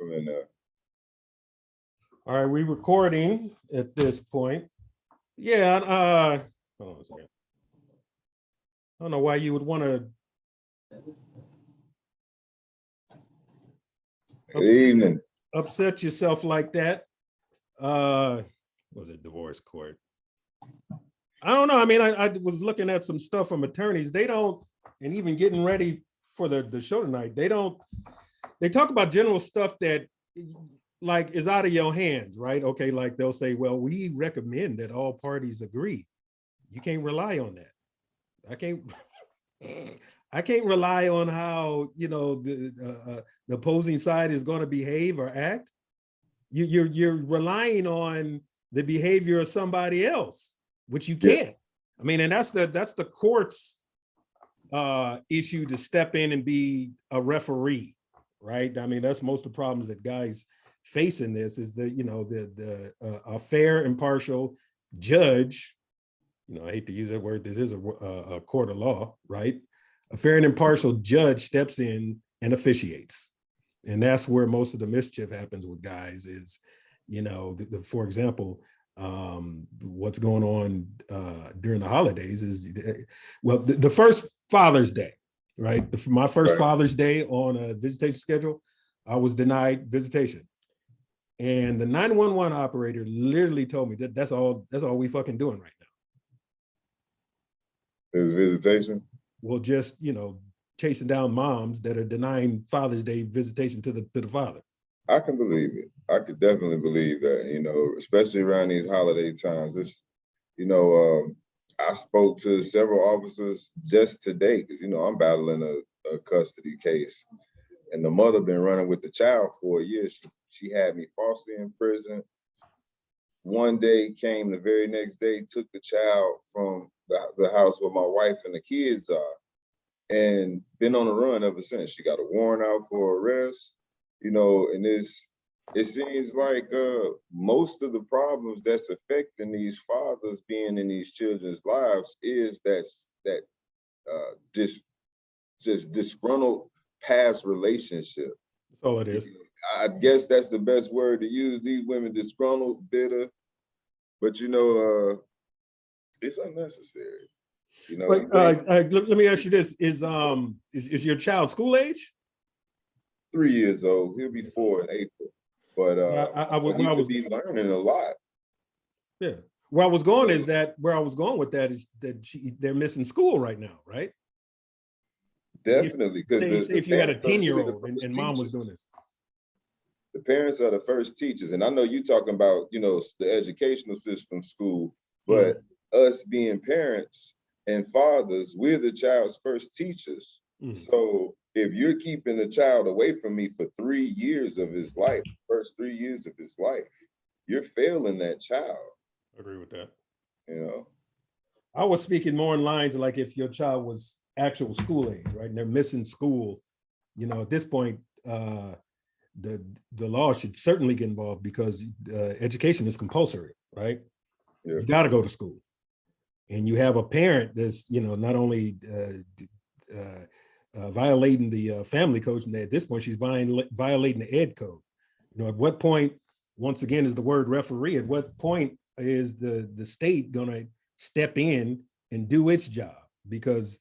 from in there. All right, we recording at this point. Yeah, hold on a second. I don't know why you would want to. Good evening. Upset yourself like that. Was it divorce court? I don't know. I mean, I was looking at some stuff from attorneys. They don't, and even getting ready for the show tonight, they talk about general stuff that like is out of your hands, right? Okay, like they'll say, well, we recommend that all parties agree. You can't rely on that. I can't rely on how, you know, the opposing side is going to behave or act. You're relying on the behavior of somebody else, which you can't. Yeah. I mean, and that's the court's issue to step in and be a referee, right? I mean, that's most of the problems that guys face in this is that, you know, a fair, impartial judge, you know, I hate to use that word, this is a court of law, right? A fair and impartial judge steps in and officiates. And that's where most of the mischief happens with guys is, you know, for example, what's going on during the holidays is, well, the first Father's Day, right? My first Father's Day on a visitation schedule, I was denied visitation. And the 911 operator literally told me that that's all we fucking doing right now. There's visitation? Well, just, you know, chasing down moms that are denying Father's Day visitation to the father. I can believe it. I could definitely believe that, you know, especially around these holiday times. It's, you know, I spoke to several officers just today because, you know, I'm battling a custody case. And the mother been running with the child for a year. She had me falsely in prison. One day came, the very next day, took the child from the house where my wife and the kids are, and been on the run ever since. She got a warrant out for arrest, you know, and it seems like most of the problems that's affecting these fathers being in these children's lives is that just disgruntled past relationship. That's all it is. I guess that's the best word to use. These women disgruntled, bitter, but you know, it's unnecessary. You know. Let me ask you this: is your child school age? 3 years old. He'll be 4 in April. But he would be learning a lot. Yeah. Where I was going with that is that they're missing school right now, right? Definitely, because if you had a 10-year-old and mom was doing this. The parents are the first teachers, and I know you talking about, you know, the educational system, school, but us being parents and fathers, we're the child's first teachers. So if you're keeping the child away from me for 3 years of his life, first 3 years of his life, you're failing that child. I agree with that. You know, I was speaking more in lines like if your child was actual school age, right? And they're missing school, you know, at this point, the law should certainly get involved because education is compulsory, right? Yeah. You got to go to school, and you have a parent that's, you know, not only violating the family code, and at this point she's violating the ed code. You know, at what point, once again, is the word referee? At what point is the state going to step in and do its job? Because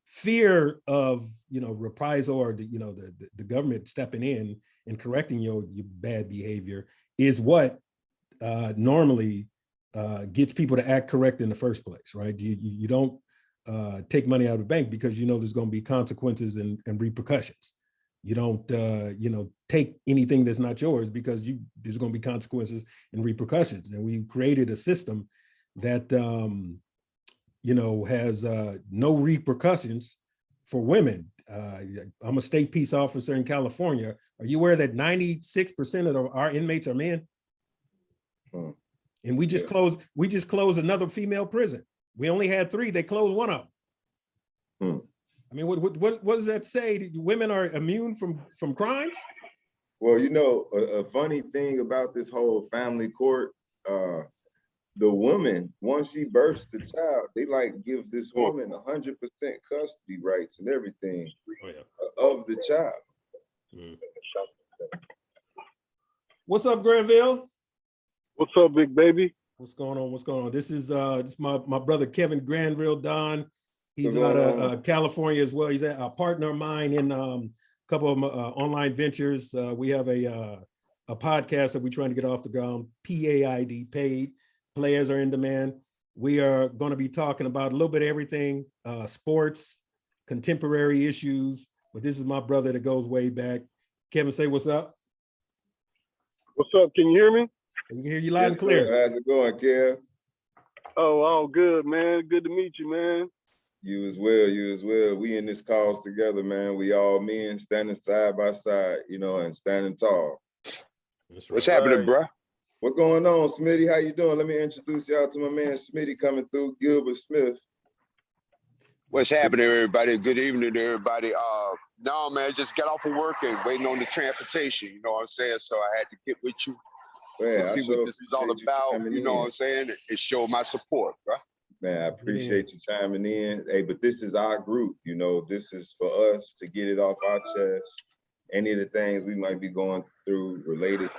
fear of, you know, reprisal or the government stepping in and correcting your bad behavior is what normally gets people to act correct in the first place, right? You don't take money out of the bank because you know there's going to be consequences and repercussions. You don't you know, take anything that's not yours because there's going to be consequences and repercussions. And we created a system that you know, has no repercussions for women. I'm a state peace officer in California. Are you aware that 96% of our inmates are men? And we just closed another female prison. We only had 3. They closed one of them. I mean, what does that say? Women are immune from crimes? Well, you know, a funny thing about this whole family court, the woman, once she births the child, they like give this woman 100% custody rights and everything of the child. What's up, Granville? What's up, big baby? What's going on? What's going on? This is my brother Kevin Granville Don. He's What's out going of on? California as well. He's a partner of mine in a couple of online ventures. We have a podcast that we're trying to get off the ground. PAID, paid players are in demand. We are going to be talking about a little bit of everything, sports, contemporary issues. But this is my brother that goes way back. Kevin, say what's up. What's up? Can you hear me? We can hear you loud Yes, and clear. sir. How's it going, Kev? Oh, all good, man. Good to meet you, man. You as well, you as well. We in this cause together, man. We all men standing side by side, you know, and standing tall. That's What's right. happening, Right. bruh? What going on, Smitty? How you doing? Let me introduce y'all to my man Smitty coming through, Gilbert Smith. What's happening, everybody? Good evening to everybody. No, man, just got off of work and waiting on the transportation. You know what I'm saying? So I had to get with you Man, to I see sure what this is all appreciate you about. chiming You know what in. I'm saying? And show my support, bruh. Man, I appreciate you chiming in. Hey, but this is our group, you know, this is for us to get it off our chest. Any of the things we might be going through related,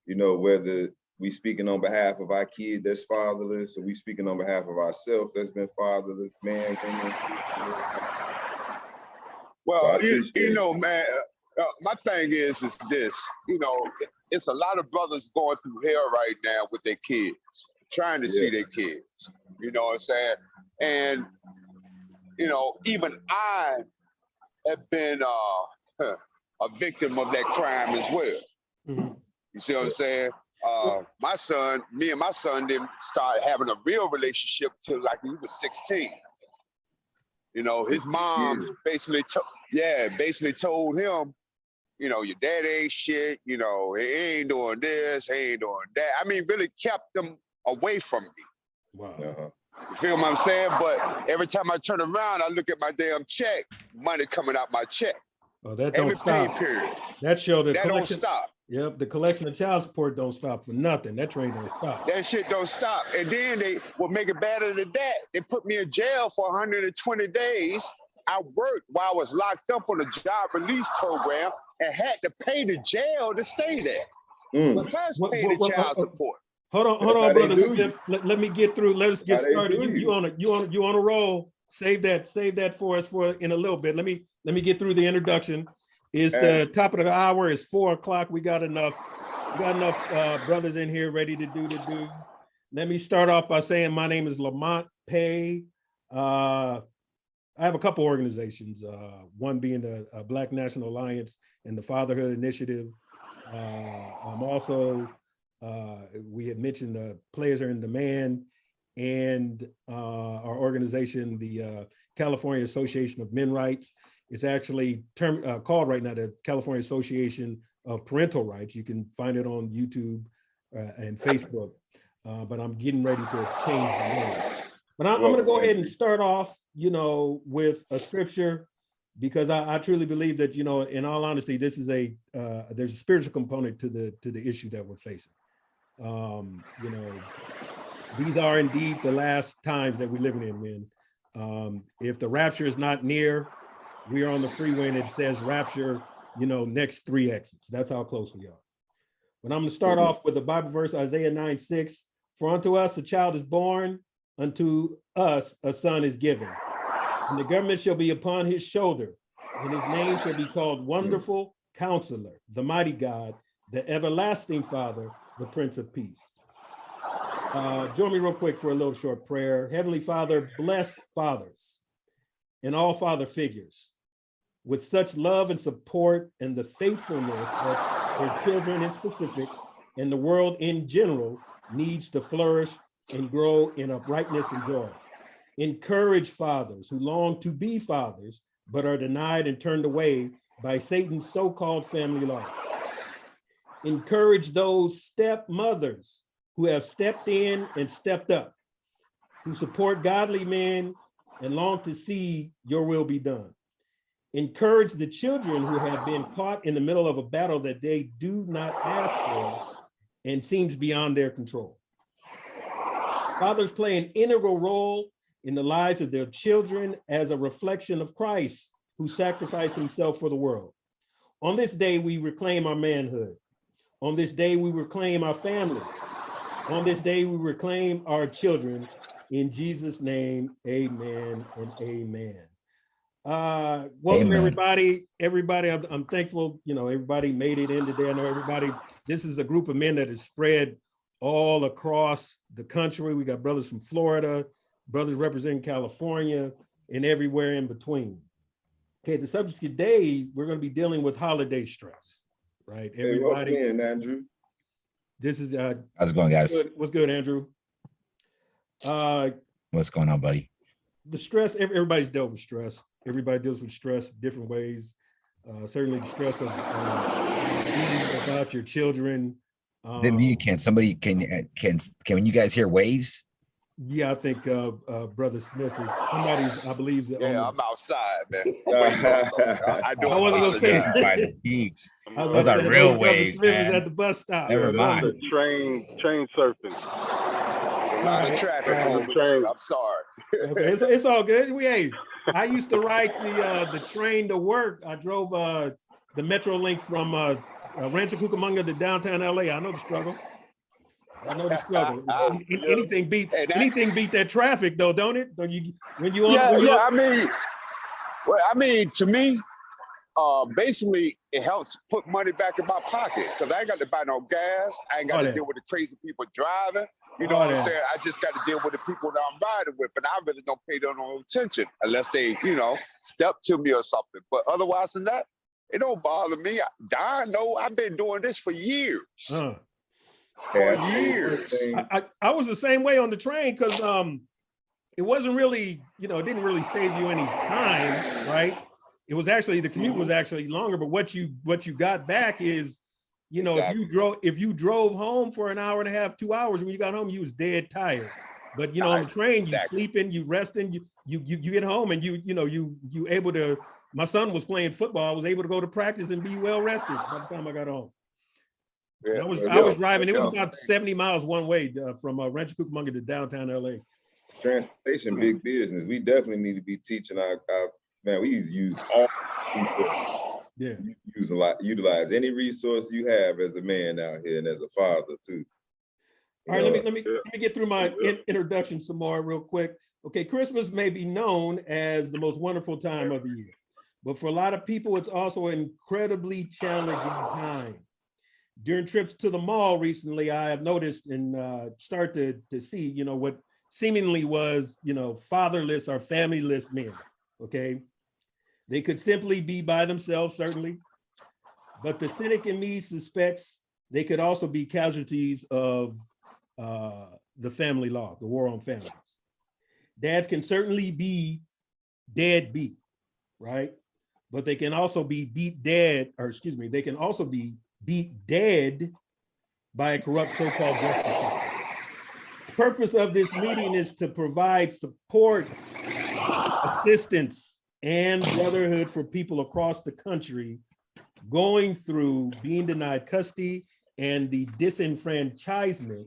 you know, whether we speaking on behalf of our kid that's fatherless, or we speaking on behalf of ourselves that's been fatherless, man, women. Well, So I you appreciate know, man, my thing is this. You know, it's a lot of brothers going through hell right now with their kids, trying to see their kids. You know what I'm saying? And, you know, even I have been a victim of that crime as well. Mhm. You see what I'm saying? Me and my son didn't start having a real relationship till like he was 16. You know, his mom basically told him, you know, your dad ain't shit, you know, he ain't doing this, he ain't doing that. I mean, really kept them away from me. Wow. You feel what I'm saying? But every time I turn around, I look at my damn check, money coming out my check. Well, that Every don't pay stop. period. That show the That don't collection. stop. Yep, the collection of child support don't stop for nothing. That train don't stop. That shit don't stop. And then they will make it better than that. They put me in jail for 120 days. I worked while I was locked up on a job release program and had to pay the jail to stay there. Mm. Plus pay the child support. Hold That's on, how they brother do Smith. Let me get through. Let us get That's how they started. do You on a roll. Save that for us for in a little bit. Let me get through the introduction. Is the top of the hour is 4 o'clock. We got enough brothers in here ready to do the do. Let me start off by saying my name is Lamont Pay. I have a couple organizations, one being the Black National Alliance and the Fatherhood Initiative. I'm also, we had mentioned the Players Are in Demand, and our organization, the California Association of Men Rights. It's actually called right now the California Association of Parental Rights. You can find it on YouTube and Facebook, but I'm getting ready to change the name. But I'm going to go ahead and start off, you know, with a scripture, because I truly believe that, you know, in all honesty, this is there's a spiritual component to the issue that we're facing. You know, these are indeed the last times that we're living in, men. If the rapture is not near, we are on the freeway and it says rapture, you know, next 3 exits. That's how close we are. But I'm going to start off with the Bible verse, Isaiah 9:6. For unto us a child is born, unto us a son is given. And the government shall be upon his shoulder, and his name shall be called Wonderful Counselor, the Mighty God, the Everlasting Father, the Prince of Peace. Join me real quick for a little short prayer. Heavenly Father, bless fathers and all father figures with such love and support and the faithfulness that their children in specific and the world in general needs to flourish and grow in uprightness and joy. Encourage fathers who long to be fathers, but are denied and turned away by Satan's so-called family law. Encourage those stepmothers who have stepped in and stepped up, who support godly men and long to see your will be done. Encourage the children who have been caught in the middle of a battle that they do not ask for and seems beyond their control. Fathers play an integral role in the lives of their children as a reflection of Christ, who sacrificed himself for the world. On this day, we reclaim our manhood. On this day, we reclaim our families. On this day, we reclaim our children. In Jesus' name, amen and amen. Welcome, Amen. everybody. Everybody, I'm thankful, everybody made it in today. I know everybody, this is a group of men that is spread all across the country. We got brothers from Florida, brothers representing California, and everywhere in between. Okay, the subject today, we're going to be dealing with holiday stress, right? Hey, welcome in, Andrew. This is How's it going, guys? what's good, Andrew? What's going on, buddy? The stress, everybody's dealt with stress. Everybody deals with stress different ways. Certainly the stress of about your children. Can you guys hear waves? Yeah, I think Brother Smith is somebody's, I believe. Yeah, I'm outside, man. I wasn't gonna say By the beach. Those are real Brother waves, Smith is man. at the bus stop. Never mind. The train surfing. A lot of traffic on the train. I'm sorry. Okay, it's all good. I used to ride the train to work. I drove the Metro Link from Rancho Cucamonga to downtown LA. I know the struggle. Anything beat that traffic, though, don't it? To me, basically, it helps put money back in my pocket because I ain't got to buy no gas. I ain't got to deal with the crazy people driving. You know what I'm saying? I just got to deal with the people that I'm riding with, and I really don't pay them no attention unless they, step to me or something. But otherwise than that, it don't bother me. I know I've been doing this for years. For years. I was the same way on the train because it wasn't really, it didn't really save you any time, right? It was actually, the commute was actually longer, but what you got back is, exactly. if you drove home for an hour and a half, 2 hours, when you got home, you was dead tired. But on the train, you sleeping, you resting, you get home and you able to. My son was playing football. I was able to go to practice and be well rested by the time I got home. Yeah, I was driving. It was about 70 miles one way from Rancho Cucamonga to downtown LA. Transportation, big business. We definitely need to be teaching our man. We use all resources. Yeah, utilize any resource you have as a man out here and as a father too. All right, let me get through my introduction some more real quick. Okay, Christmas may be known as the most wonderful time of the year, but for a lot of people, it's also an incredibly challenging time. During trips to the mall recently, I have noticed and start to see, what seemingly was, fatherless or familyless men, okay? They could simply be by themselves, certainly, but the cynic in me suspects they could also be casualties of the family law, the war on families. Dads can certainly be deadbeat, right? But they can also be they can also be beat dead by a corrupt so-called justice system. The purpose of this meeting is to provide support, assistance, and brotherhood for people across the country going through being denied custody and the disenfranchisement.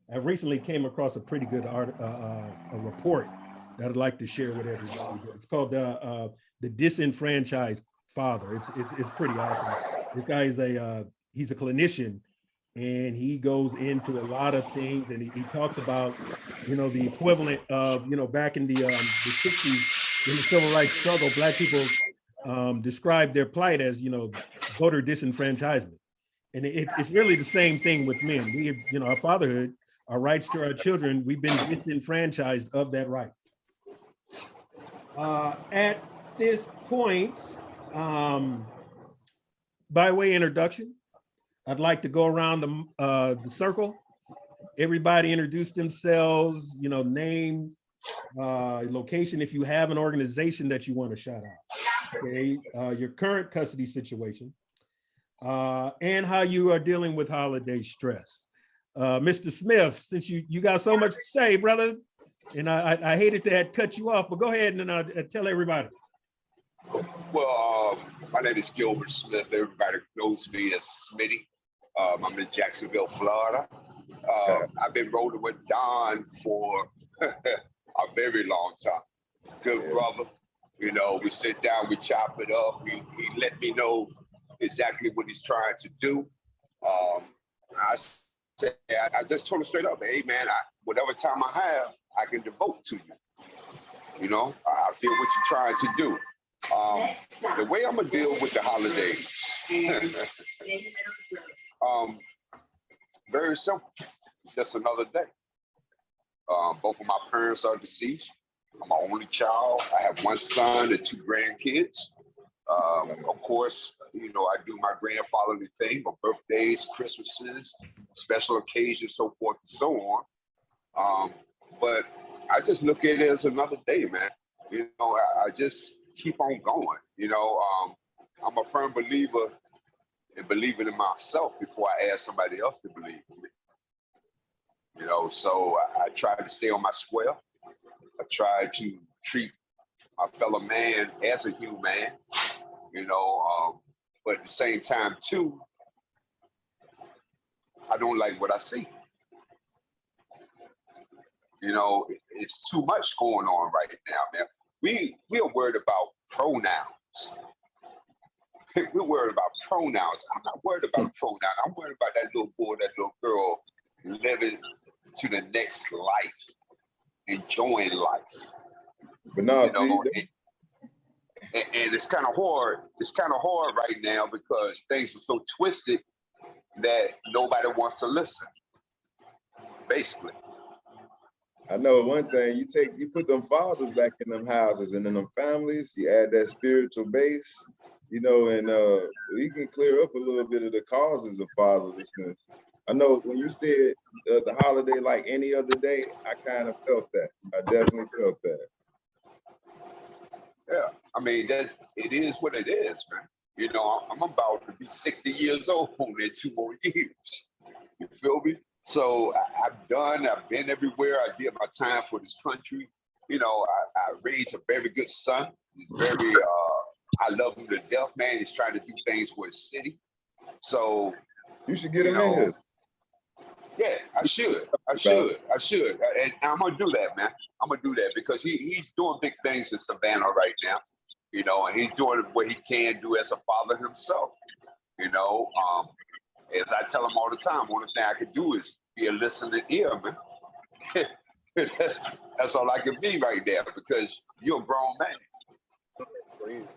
I recently came across a pretty good a report that I'd like to share with everybody. It's called the Disenfranchised Father. It's pretty awesome. This guy is he's a clinician, and he goes into a lot of things, and he talks about, the equivalent of, back in the 60s in the civil rights struggle, Black people described their plight as, voter disenfranchisement. And it's really the same thing with men. We, our fatherhood, our rights to our children, we've been disenfranchised of that right. At this point, by way of introduction, I'd like to go around the circle. Everybody introduce themselves, name, location, if you have an organization that you want to shout out, okay, your current custody situation, and how you are dealing with holiday stress. Mr. Smith, since you got so much to say, brother, and I hated to cut you off, but go ahead and tell everybody. Well, my name is Gilbert Smith. Everybody knows me as Smitty. I'm in Jacksonville, Florida. I've been rolling with Don for a very long time. Good brother. We sit down, we chop it up. He let me know exactly what he's trying to do. I said, I just told her straight up, hey man, whatever time I have, I can devote to you. You know, I feel what you're trying to do. The way I'm gonna deal with the holidays, very simple. Just another day. Both of my parents are deceased. I'm my only child. I have one son and 2 grandkids. Of course, you know, I do my grandfatherly thing, my birthdays, Christmases, special occasions, so forth and so on. But I just look at it as another day, man. You know, I just keep on going. You know, I'm a firm believer in believing in myself before I ask somebody else to believe in me. You know, so I try to stay on my square. I try to treat my fellow man as a human, you know, but at the same time, too, I don't like what I see. You know, it's too much going on right now, man. We are worried about pronouns. We're worried about pronouns. I'm not worried about pronouns. I'm worried about that little boy, that little girl living to the next life, enjoying life. But no, You see, know, and it's kind of hard. It's kind of hard right now because things are so twisted that nobody wants to listen. Basically, I know one thing, you put them fathers back in them houses and in them families, you add that spiritual base, you know, and we can clear up a little bit of the causes of fatherlessness. I know when you said the holiday like any other day, I kind of felt that. I definitely felt that. yeah. I mean, that it is what it is, man. You know, I'm about to be 60 years old in 2 more years. You feel me? So I've been everywhere. I did my time for this country. You know, I raised a very good son. He's very, I love him to death, man. He's trying to do things for his city. So, You should get you him in know, here. yeah, I should. And I'm going to do that, man. I'm going to do that because he's doing big things in Savannah right now, you know, and he's doing what he can do as a father himself, you know. As I tell him all the time, one thing I could do is be a listening ear, man. that's all I can be right there because you're a grown man.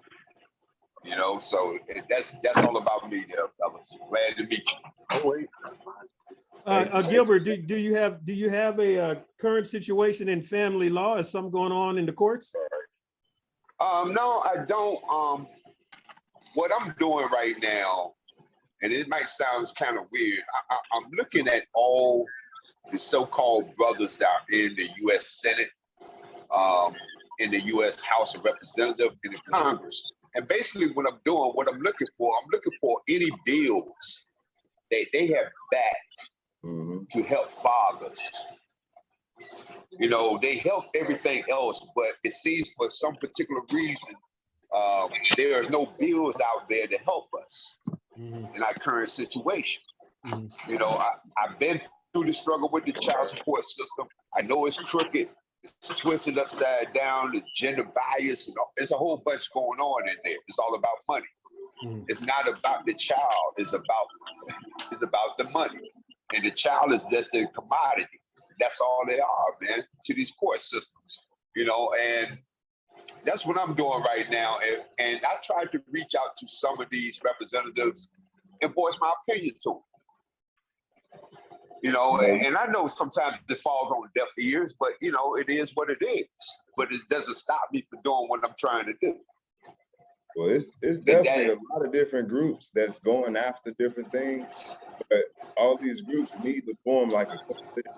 You know, so that's all about me there, fellas. Glad to meet you. Oh, wait. Gilbert, do you have a current situation in family law? Is something going on in the courts? No, I don't. What I'm doing right now, and it might sound kind of weird, I'm looking at all the so-called brothers that are in the U.S. Senate, in the U.S. House of Representatives, in the Congress. And basically what I'm doing, what I'm looking for any bills that they have backed to help fathers. You know, they help everything else, but it seems for some particular reason, there are no bills out there to help us in our current situation. You know, I've been through the struggle with the child support system. I know it's crooked, it's twisted upside down, the gender bias, and there's a whole bunch going on in there. It's all about money. It's not about the child, it's about the money. And the child is just a commodity. That's all they are, man, to these court systems. You know, and that's what I'm doing right now. And I tried to reach out to some of these representatives and voice my opinion to them. You know, and I know sometimes it falls on deaf ears, but, you know, it is what it is. But it doesn't stop me from doing what I'm trying to do. Well, it's definitely a lot of different groups that's going after different things, but all these groups need to form like a coalition.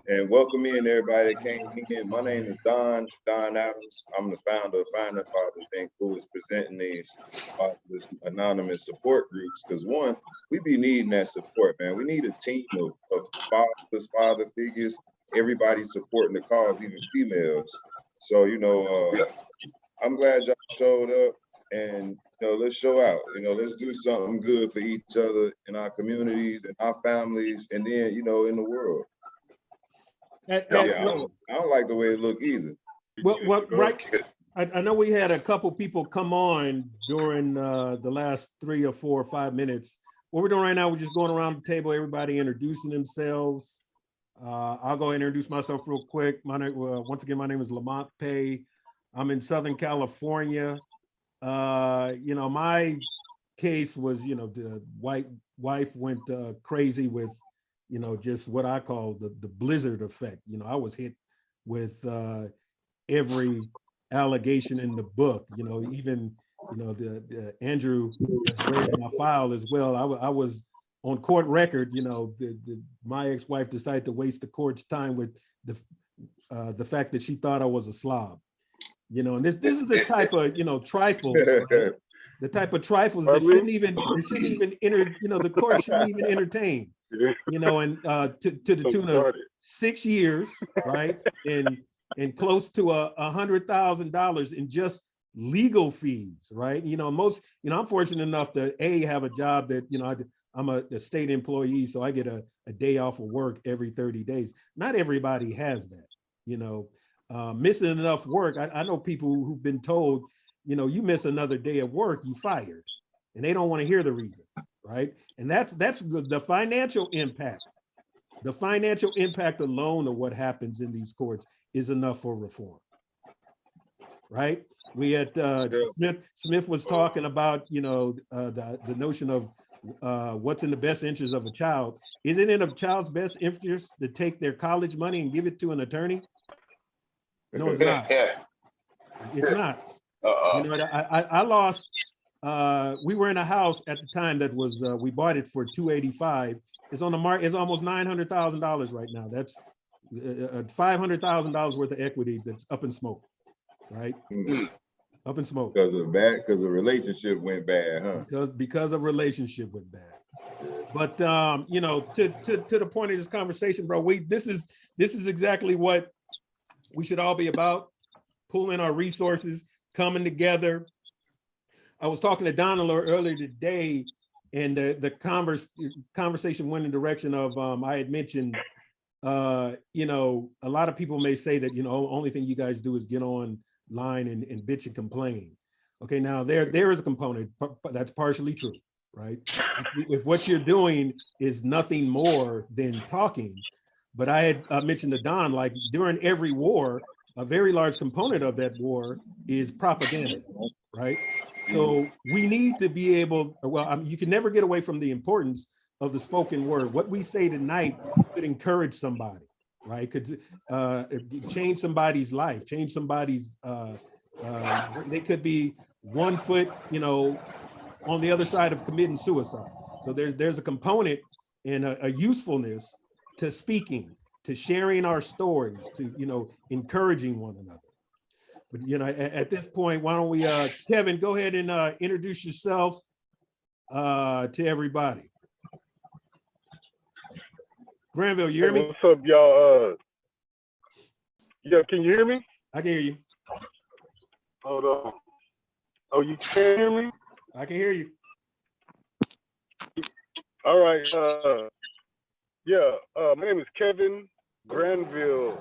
And welcome in everybody that came in. My name is Don Adams. I'm the founder of Finding Fathers Inc., who is presenting these Fatherless Anonymous support groups. Because one, we be needing that support, man. We need a team of fathers, father figures, everybody supporting the cause, even females. So, you know, I'm glad y'all showed up, and, you know, let's show out. You know, let's do something good for each other in our communities, in our families, and then, you know, in the world. I don't like the way it look either. Right. I know we had a couple people come on during the last 3 or 4 or 5 minutes what we're doing right now, we're just going around the table, everybody introducing themselves. I'll go ahead and introduce myself real quick. Once again, my name is Lamont Pay. I'm in Southern California. My case was, the white wife went crazy with, just what I call the blizzard effect. I was hit with every allegation in the book, even, the Andrew has read in my file as well. I was on court record, my ex-wife decided to waste the court's time with the fact that she thought I was a slob. And this is the type of, trifles, right? The type of trifles that shouldn't even enter, the court shouldn't even entertain, and to the tune of 6 years, right? And close to $100,000 in just legal fees, right? I'm fortunate enough to have a job that, I'm a state employee, so I get a day off of work every 30 days. Not everybody has that, missing enough work. I know people who've been told, you miss another day of work, you fired, and they don't want to hear the reason, right? And that's the financial impact. The financial impact alone of what happens in these courts is enough for reform, right? We had Smith was talking about, the notion of what's in the best interest of a child. Is it in a child's best interest to take their college money and give it to an attorney? No, it's not. It's not. I lost. We were in a house at the time that was we bought it for $285. It's on the market. It's almost $900,000 right now. That's $500,000 worth of equity that's up in smoke, right? Up in smoke because the relationship went bad, huh? Because a relationship went bad. But to the point of this conversation, bro, this is exactly what we should all be about: pooling our resources, coming together. I was talking to Donald earlier today, and the conversation went in the direction of I had mentioned, a lot of people may say that only thing you guys do is get online and bitch and complain. Okay, now there is a component that's partially true, right? If what you're doing is nothing more than talking, but I had mentioned to Don, like during every war, a very large component of that war is propaganda, right? So we need to be able, you can never get away from the importance of the spoken word. What we say tonight could encourage somebody, right? Could change somebody's life, change somebody's, they could be 1 foot, on the other side of committing suicide. So there's a component and a usefulness to speaking, to sharing our stories, to, encouraging one another. But, at this point, why don't we, Kevin, go ahead and introduce yourself to everybody. Granville, you hear me? What's up, y'all? Yeah, can you hear me? I can hear you. Hold on. Oh, you can hear me? I can hear you. All right. My name is Kevin Granville.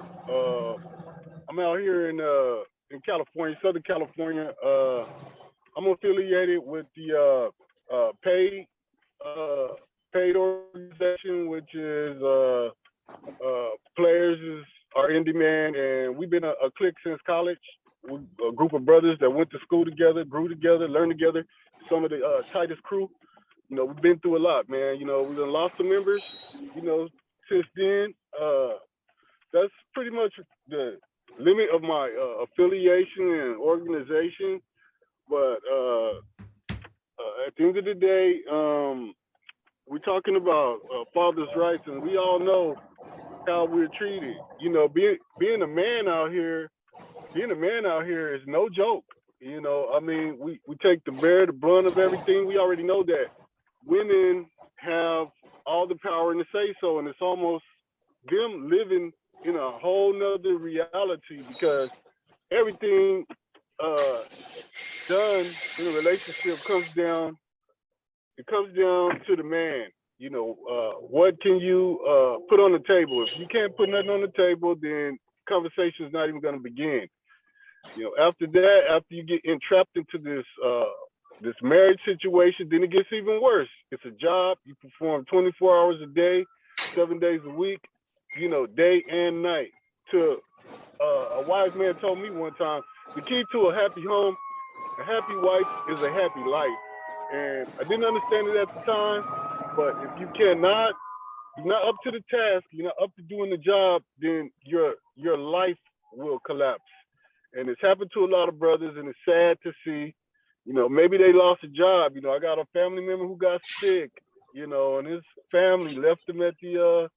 I'm out here in California, Southern California. I'm affiliated with the paid organization, which is Players Are in Demand, and we've been a clique since college. We're a group of brothers that went to school together, grew together, learned together. Some of the tightest crew. We've been through a lot, man. We've done lost some members, since then. That's pretty much the limit of my affiliation and organization. But at the end of the day, we're talking about fathers' rights, and we all know how we're treated. Being a man out here is no joke. We take the brunt of everything. We already know that women have all the power and the say so, and it's almost them living in a whole nother reality, because everything done in a relationship comes down to the man. What can you put on the table? If you can't put nothing on the table, then conversation is not even going to begin. After that, after you get entrapped into this this marriage situation, then it gets even worse. It's a job. You perform 24 hours a day, 7 days a week, you know, day and night. To a wise man told me one time, the key to a happy home, a happy wife is a happy life. And I didn't understand it at the time, but if you cannot, you're not up to the task, you're not up to doing the job, then your life will collapse. And it's happened to a lot of brothers, and it's sad to see. You know, maybe they lost a job. You know, I got a family member who got sick, you know, and his family left him at the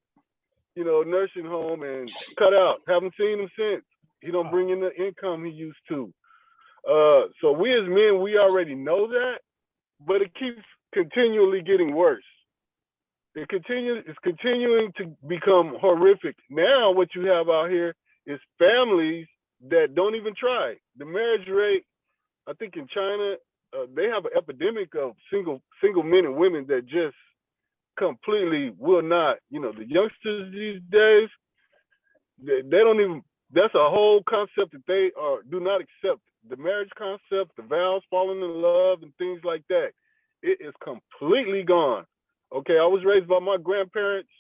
you know, nursing home and cut out. Haven't seen him since. He don't bring in the income he used to. So we as men, we already know that, but it keeps continually getting worse. It's continuing to become horrific. Now what you have out here is families that don't even try. The marriage rate, I think in China, they have an epidemic of single men and women that just completely will not, you know, the youngsters these days, they don't even, that's a whole concept that they do not accept. The marriage concept, the vows, falling in love and things like that, it is completely gone. Okay, I was raised by my grandparents,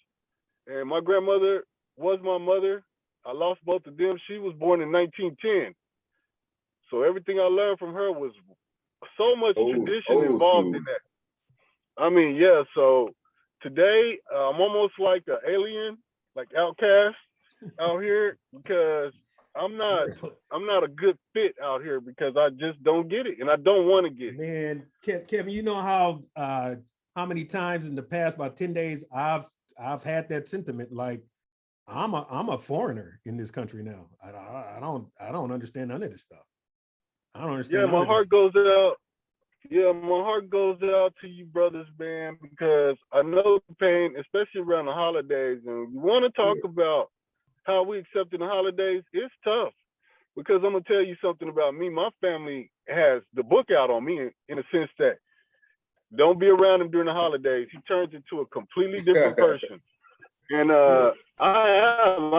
and my grandmother was my mother. I lost both of them. She was born in 1910. So everything I learned from her was so much tradition involved in that. I mean, yeah, so today, I'm almost like an alien, like outcast out here, because I'm not a good fit out here because I just don't get it, and I don't want to get it. Man, Kevin, you know how many times in the past about 10 days I've had that sentiment, like I'm a foreigner in this country now. I don't understand none of this stuff. I don't understand. Yeah, my heart goes out. Yeah, my heart goes out to you brothers, man, because I know the pain, especially around the holidays. And you want to talk about how we accept in the holidays, it's tough. Because I'm going to tell you something about me. My family has the book out on me in a sense that don't be around him during the holidays. He turns into a completely different person. And I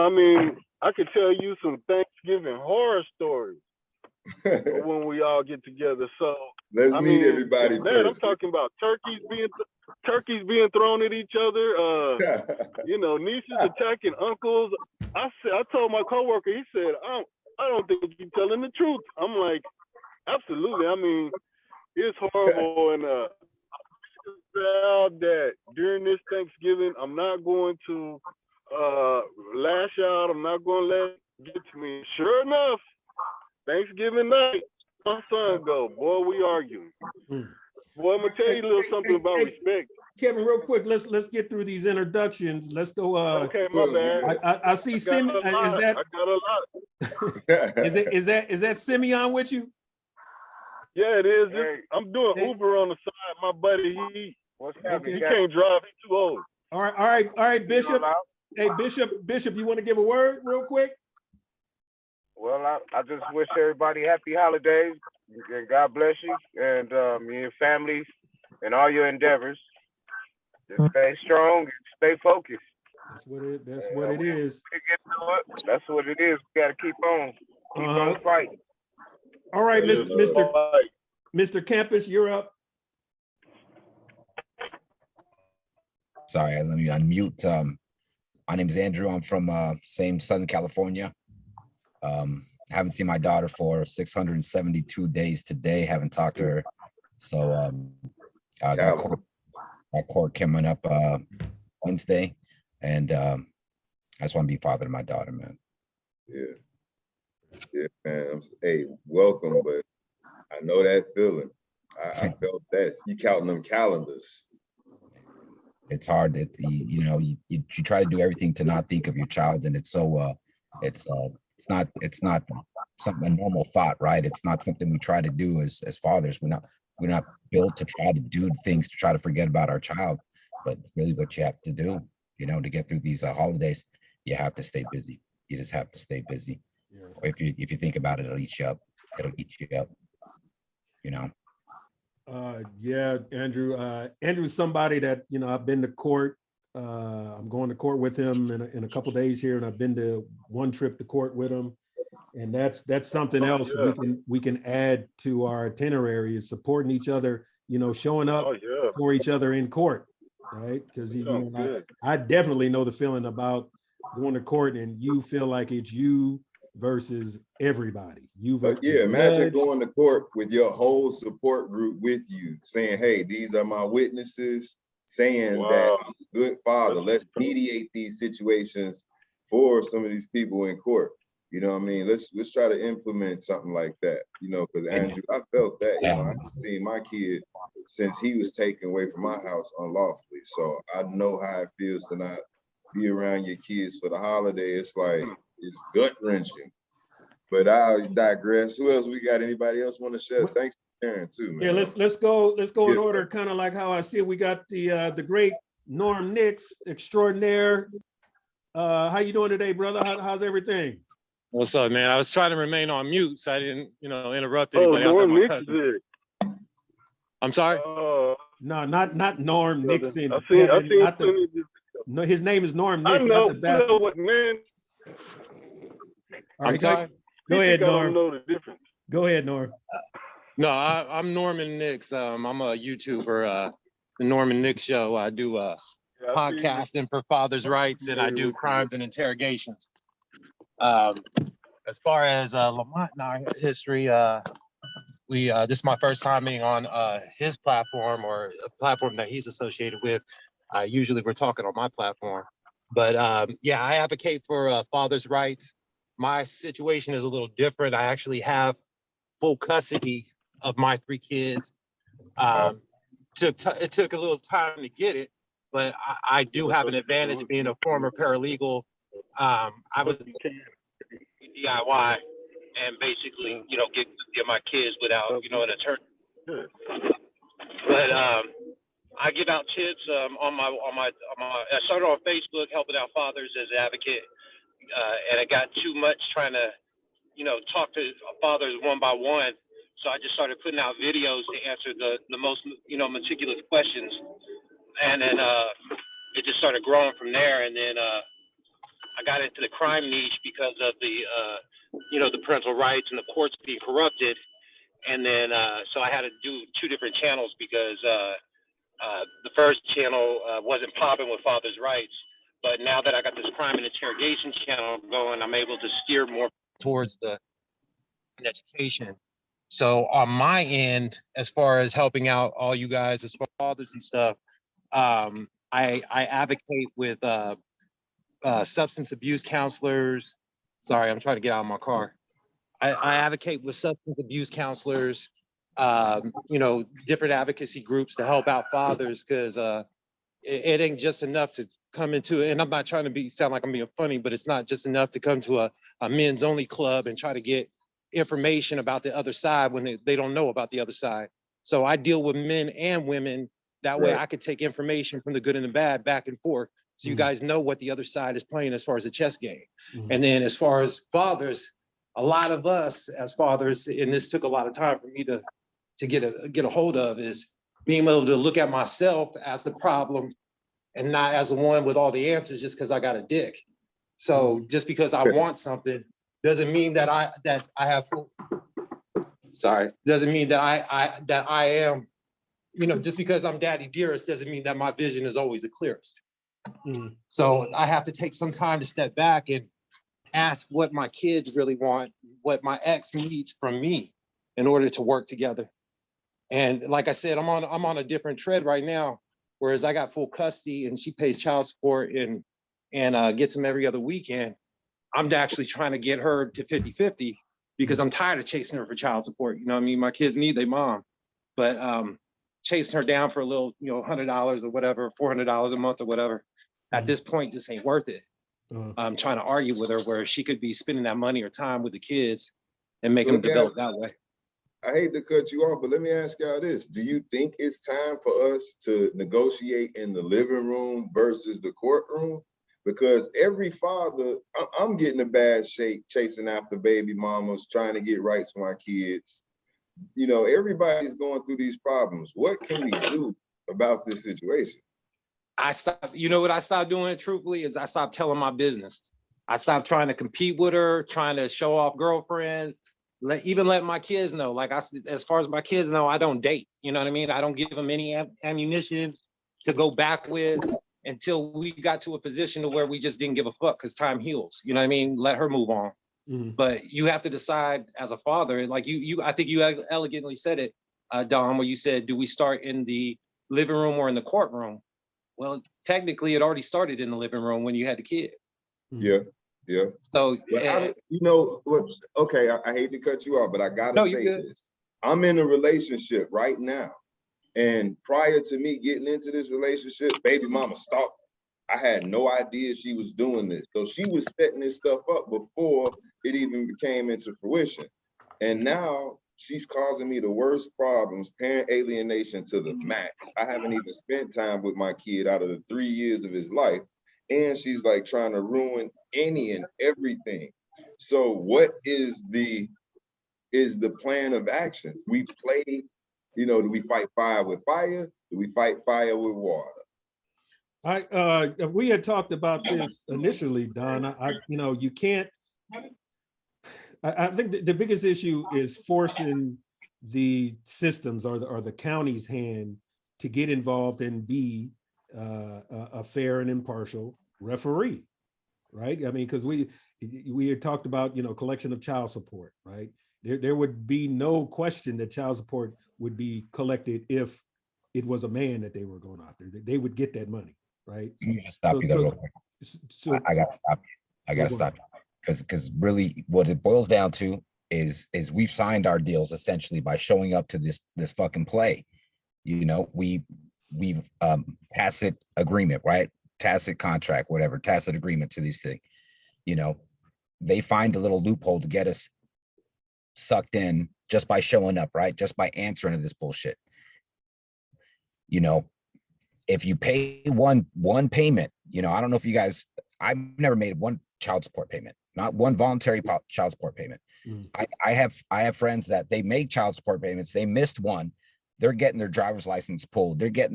mean, I could tell you some Thanksgiving horror stories when we all get together. So let's meet everybody first. I'm talking about turkeys being thrown at each other. You know, nieces attacking uncles. I told my coworker. He said, I don't think you're telling the truth. I'm like, absolutely. I mean, it's horrible, and proud that during this Thanksgiving, I'm not going to lash out. I'm not going to let it get to me. Sure enough, Thanksgiving night, my son go, boy, we arguing. Boy, I'm gonna tell you a little something about respect. Kevin, real quick, let's get through these introductions. Let's go. Okay, my bad. I see Simeon. I got a lot. Is that Simeon with you? Yeah, it is. Hey, I'm doing Uber on the side. My buddy, he can't drive. He's too old. All right, Bishop. Hey, Bishop, you want to give a word real quick? Well, I just wish everybody happy holidays, and God bless you, and your families, and all your endeavors. Just stay strong and stay focused. That's what it is. That's what it is. We got to keep on fighting. All right, Mr. Campus, you're up. Sorry, let me unmute. My name is Andrew. I'm from same Southern California. Haven't seen my daughter for 672 days today. Haven't talked to her. So got court coming up Wednesday, and I just want to be father to my daughter, man. Yeah, man. Hey, welcome, but I know that feeling. I felt that. You counting them calendars. It's hard that you try to do everything to not think of your child, and it's so it's not something, a normal thought, right? It's not something we try to do as fathers. We're not built to try to do things to try to forget about our child, but really what you have to do, to get through these holidays, you have to stay busy. You just have to stay busy. Yeah. If you think about it, it'll eat you up. Yeah, Andrew. Andrew's somebody that I've been to court. I'm going to court with him in a couple of days here, and I've been to one trip to court with him. And that's something else yeah. we can add to our itinerary, is supporting each other, you know, showing up Yeah. for each other in court, right? Because you know, Good. I definitely know the feeling about going to court and you feel like it's you versus everybody. You versus Yeah, the imagine judge. going to court with your whole support group with you, saying, hey, these are my witnesses, saying that Wow. I'm a good father. That's Let's mediate these situations for some of these people in court. You know what I mean? Let's try to implement something like that, you know, because Andrew, I felt that, you know, I seen my kid since he was taken away from my house unlawfully. So I know how it feels to not be around your kids for the holiday. It's like, it's gut wrenching. But I digress. Who else we got? Anybody else want to share? Thanks for sharing too, man. Yeah, let's go in Yeah. order, kind of like how I see it. We got the great Norm Nix extraordinaire. How you doing today, brother? How's everything? What's up, man? I was trying to remain on mute so I didn't, interrupt anybody else. Norm Nix did. I'm sorry? No, not Norm Nixon. I seen No, his name is Norm I Nix, know, not the bastard. you know what, man. All right, I'm sorry? Go ahead, I Norm. don't know the difference. Go ahead, Norm. No, I'm Norman Nix. I'm a YouTuber, the Norman Nix Show. I do podcasting for Father's Rights, and I do crimes and interrogations. As far as Lamont and our history, this is my first time being on his platform, or a platform that he's associated with. Usually we're talking on my platform. But yeah, I advocate for father's rights. My situation is a little different. I actually have full custody of my 3 kids. It took a little time to get it, but I do have an advantage being a former paralegal. I was DIY and basically, get my kids without, an attorney. But I give out tips on my. I started on Facebook helping out fathers as an advocate, and I got too much trying to, talk to fathers one by one. So I just started putting out videos to answer the most, meticulous questions, and then it just started growing from there. And then I got into the crime niche because of the, the parental rights and the courts being corrupted. And then so I had to do 2 different channels because the first channel wasn't popping with father's rights. But now that I got this crime and interrogation channel going, I'm able to steer more towards the education. So on my end, as far as helping out all you guys as far as fathers and stuff, I advocate with substance abuse counselors. Sorry, I'm trying to get out of my car. I advocate with substance abuse counselors, different advocacy groups to help out fathers, because it ain't just enough to come into it. And I'm not trying to sound like I'm being funny, but it's not just enough to come to a men's only club and try to get information about the other side when they don't know about the other side. So I deal with men and women. That way I could take information from the good and the bad back and forth. So you guys know what the other side is playing as far as a chess game. And then as far as fathers, a lot of us as fathers, and this took a lot of time for me to get a hold of, is being able to look at myself as the problem and not as the one with all the answers just because I got a dick. So just because I want something doesn't mean that I have full, doesn't mean that I am, just because I'm daddy dearest doesn't mean that my vision is always the clearest. So I have to take some time to step back and ask what my kids really want, what my ex needs from me in order to work together. And like I said, I'm on a different tread right now, whereas I got full custody and she pays child support and gets them every other weekend. I'm actually trying to get her to 50-50 because I'm tired of chasing her for child support. You know what I mean? My kids need their mom, but chasing her down for a little, $100 or whatever, $400 a month or whatever, at this point, this ain't worth it. I'm trying to argue with her where she could be spending that money or time with the kids and make them develop that way. I hate to cut you off, but let me ask y'all this. Do you think it's time for us to negotiate in the living room versus the courtroom? Because every father, I'm getting in bad shape, chasing after baby mamas, trying to get rights for my kids. Everybody's going through these problems. What can we do about this situation? What I stopped doing, truthfully, is I stopped telling my business. I stopped trying to compete with her, trying to show off girlfriends. Even let my kids know, like as far as my kids know, I don't date. You know what I mean? I don't give them any ammunition to go back with until we got to a position to where we just didn't give a fuck because time heals. You know what I mean? Let her move on. But you have to decide as a father, like I think you elegantly said it, Dom, where you said, do we start in the living room or in the courtroom? Well, technically, it already started in the living room when you had the kid. Yeah, yeah. So, you know what? Okay, I hate to cut you off, but I gotta say this. I'm in a relationship right now, and prior to me getting into this relationship, baby mama stalked me. I had no idea she was doing this. So she was setting this stuff up before it even came into fruition. And now she's causing me the worst problems, parent alienation to the max. I haven't even spent time with my kid out of the 3 years of his life. And she's like trying to ruin any and everything. So what is the plan of action? We play, you know, do we fight fire with fire? Do we fight fire with water? We had talked about this initially, Don. You know, you can't. I think the biggest issue is forcing the systems or the county's hand to get involved and be a fair and impartial referee, right? I mean, because we had talked about, you know, collection of child support, right? There would be no question that child support would be collected if it was a man that they were going after. They would get that money, right? Let me just stop you there real quick. I gotta stop you. I gotta stop you because really what it boils down to is we've signed our deals essentially by showing up to this fucking play. You know, we've tacit agreement, right? Tacit contract, whatever, tacit agreement to these things. You know, they find a little loophole to get us sucked in just by showing up, right? Just by answering to this bullshit. You know, if you pay one payment, you know, I don't know if you guys, I've never made one child support payment, not one voluntary child support payment. I have friends that they make child support payments. They missed one. They're getting their driver's license pulled. They're getting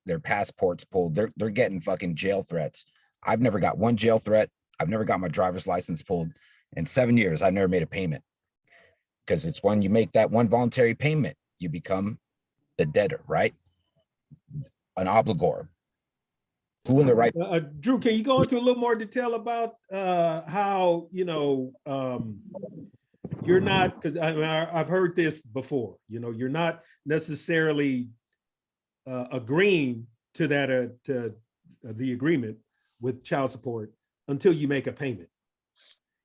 their passports pulled. They're getting fucking jail threats. I've never got one jail threat. I've never got my driver's license pulled. In 7 years, I've never made a payment. Because it's when you make that one voluntary payment, you become the debtor, right? An obligor. Who in the right? Drew, can you go into a little more detail about how, you know, you're not, because I've heard this before, you know, you're not necessarily agreeing to that, to the agreement with child support until you make a payment.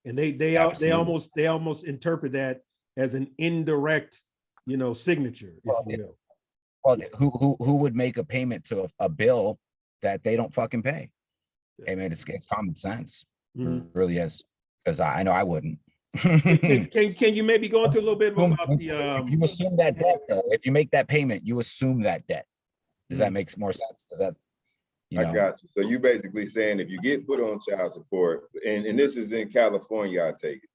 And they almost interpret that as an indirect, you know, signature, if you will. Well, who would make a payment to a bill that they don't fucking pay? I mean, it's common sense. It really is. Because I know I wouldn't. Can you maybe go into a little bit about the if you assume that debt, though, if you make that payment, you assume that debt. Does that make more sense? Does that, I got you. So you basically saying if you get put on child support, and this is in California, I take it.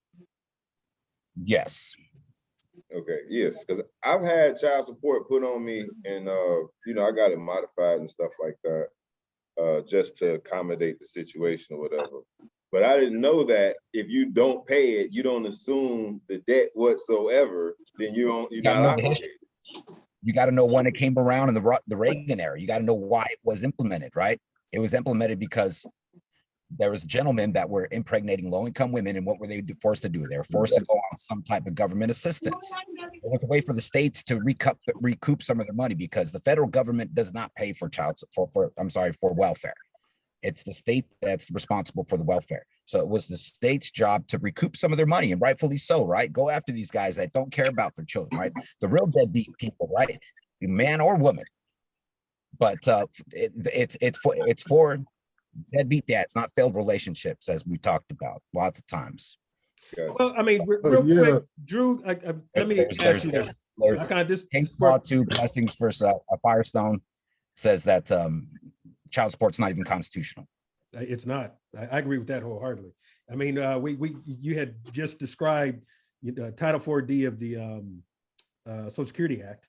Yes. Okay, yes, because I've had child support put on me, and you know, I got it modified and stuff like that, just to accommodate the situation or whatever. But I didn't know that if you don't pay it, you don't assume the debt whatsoever, then you're not obligated. You got to know when it came around in the Reagan era. You got to know why it was implemented, right? It was implemented because there was gentlemen that were impregnating low-income women, and what were they forced to do? They were forced to go on some type of government assistance. It was a way for the states to recoup some of their money because the federal government does not pay for for welfare. It's the state that's responsible for the welfare. So it was the state's job to recoup some of their money, and rightfully so, right? Go after these guys that don't care about their children, right? The real deadbeat people, right? Man or woman. But it's for deadbeat dads, not failed relationships, as we talked about lots of times. Well, I mean, real quick, Drew, let me ask you this. King's Law 2, Blessings versus Firestone says that child support's not even constitutional. It's not. I agree with that wholeheartedly. I mean, you had just described Title 4D of the Social Security Act,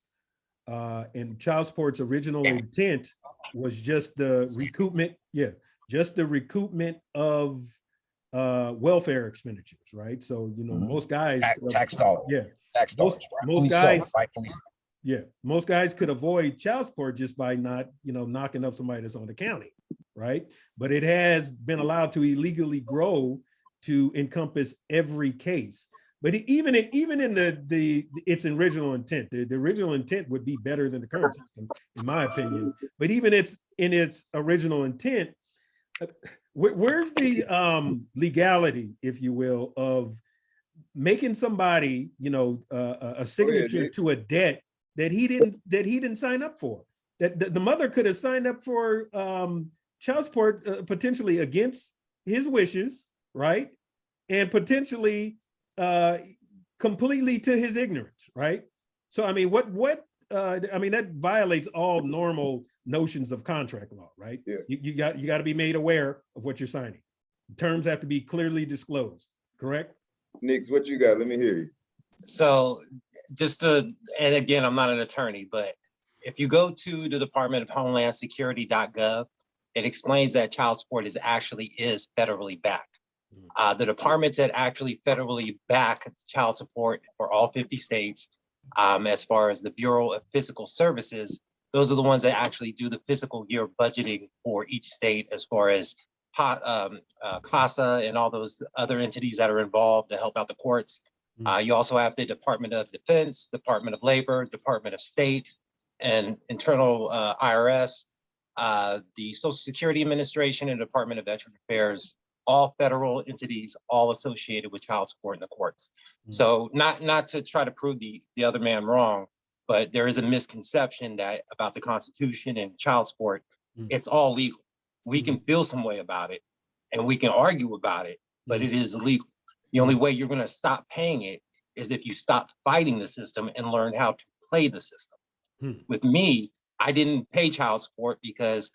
and child support's original intent was just the recoupment. Yeah, just the recoupment of welfare expenditures, right? So, most guys, tax dollars. yeah, Tax dollars. most guys, rightfully so. yeah, most guys could avoid child support just by not, knocking up somebody that's on the county, right? But it has been allowed to illegally grow to encompass every case. But even in its original intent, the original intent would be better than the current system, in my opinion. But even in its original intent, where's the legality, if you will, of making somebody, a signature to a debt that he didn't sign up for? That the mother could have signed up for child support potentially against his wishes, right? And potentially completely to his ignorance, right? So I mean, that violates all normal notions of contract law, right? Yeah. You got to be made aware of what you're signing. Terms have to be clearly disclosed, correct? Nix, what you got? Let me hear you. So and again, I'm not an attorney, but if you go to the Department of Homeland Security.gov, it explains that child support is federally backed. The departments that actually federally back child support for all 50 states, as far as the Bureau of Fiscal Services, those are the ones that actually do the fiscal year budgeting for each state, as far as CASA and all those other entities that are involved to help out the courts. You also have the Department of Defense, Department of Labor, Department of State, and internal IRS, the Social Security Administration, and Department of Veteran Affairs, all federal entities, all associated with child support in the courts. So not to try to prove the other man wrong, but there is a misconception that about the Constitution and child support, it's all legal. We can feel some way about it and we can argue about it, but it is illegal. The only way you're going to stop paying it is if you stop fighting the system and learn how to play the system. With me, I didn't pay child support because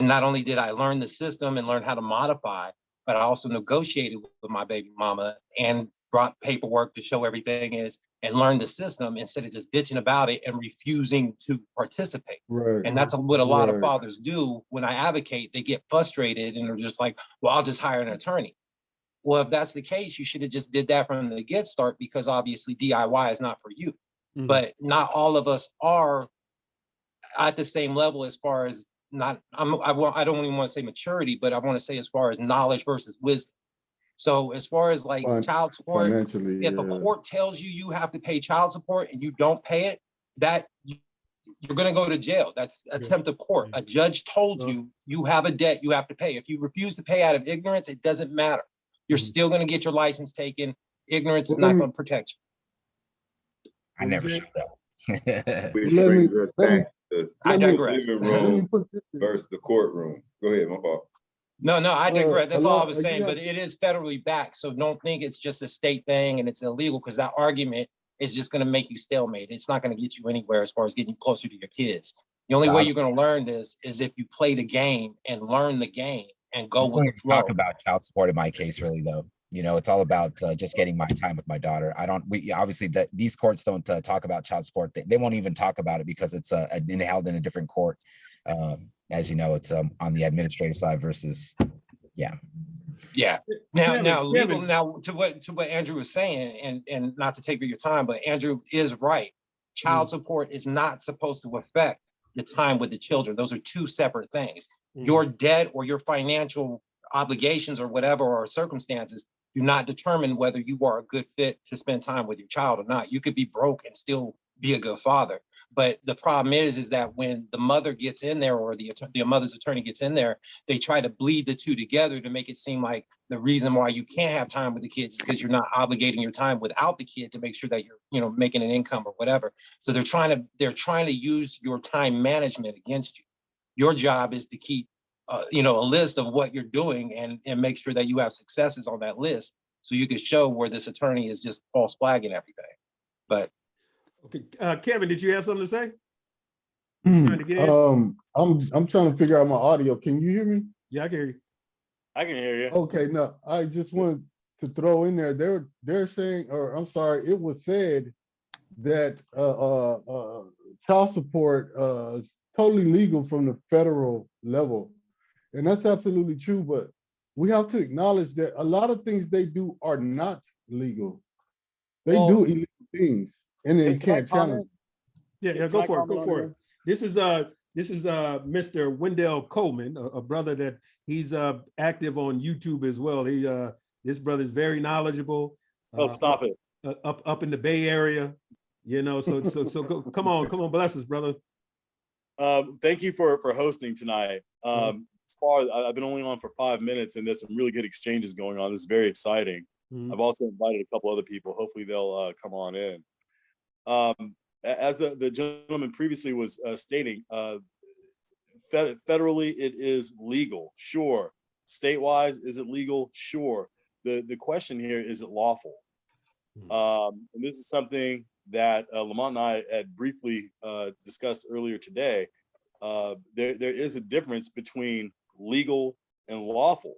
not only did I learn the system and learn how to modify, but I also negotiated with my baby mama and brought paperwork to show everything is and learned the system instead of just bitching about it and refusing to participate. Right. And that's what a lot of fathers do when I advocate. They get frustrated and they're just like, well, I'll just hire an attorney. Well, if that's the case, you should have just did that from the get start, because obviously DIY is not for you. But not all of us are at the same level as far as I don't even want to say maturity, but I want to say as far as knowledge versus wisdom. So as far as like child support, if a court tells you have to pay child support and you don't pay it, that you're going to go to jail. That's attempt of court. A judge told you have a debt you have to pay. If you refuse to pay out of ignorance, it doesn't matter. You're still going to get your license taken. Ignorance is not going to protect you. I never showed up. Which brings us back to I the digress. living room versus the courtroom. Go ahead, my fault. No, I digress. That's all I was saying, but it is federally backed. So don't think it's just a state thing and it's illegal, because that argument is just going to make you stalemate. It's not going to get you anywhere as far as getting you closer to your kids. The only way you're going to learn this is if you play the game and learn the game and go with the flow. Talk about child support in my case, really, though. It's all about just getting my time with my daughter. Obviously these courts don't talk about child support. They won't even talk about it because it's held in a different court. As you know, it's on the administrative side versus, yeah. Now to what Andrew was saying, and not to take your time, but Andrew is right. Child support is not supposed to affect the time with the children. Those are two separate things. Your debt or your financial obligations or whatever, or circumstances, do not determine whether you are a good fit to spend time with your child or not. You could be broke and still be a good father. But the problem is that when the mother gets in there, or the mother's attorney gets in there, they try to bleed the two together to make it seem like the reason why you can't have time with the kids is because you're not obligating your time without the kid to make sure that you're making an income or whatever. So they're trying to use your time management against you. Your job is to keep a list of what you're doing and make sure that you have successes on that list, so you can show where this attorney is just false flagging everything. But okay, Kevin, did you have something to say? I'm trying to figure out my audio. Can you hear me? Yeah, I can hear you. I can hear you. Okay, no, I just wanted to throw in there. They're saying, or I'm sorry, it was said that child support is totally legal from the federal level. And that's absolutely true, but we have to acknowledge that a lot of things they do are not legal. They Well, do illegal things, and then you can I can't challenge. comment? Yeah, Can go I for it. comment Go on for it. that? This is Mr. Wendell Coleman, a brother that he's active on YouTube as well. This brother's very knowledgeable. Oh, stop it. Up in the Bay Area, come on, bless us, brother. Thank you for hosting tonight. As far as I've been only on for 5 minutes, and there's some really good exchanges going on. This is very exciting. I've also invited a couple other people. Hopefully they'll come on in. As the gentleman previously was stating, federally it is legal, sure. State-wise, is it legal? Sure. The question here, is it lawful? And this is something that Lamont and I had briefly discussed earlier today. There is a difference between legal and lawful.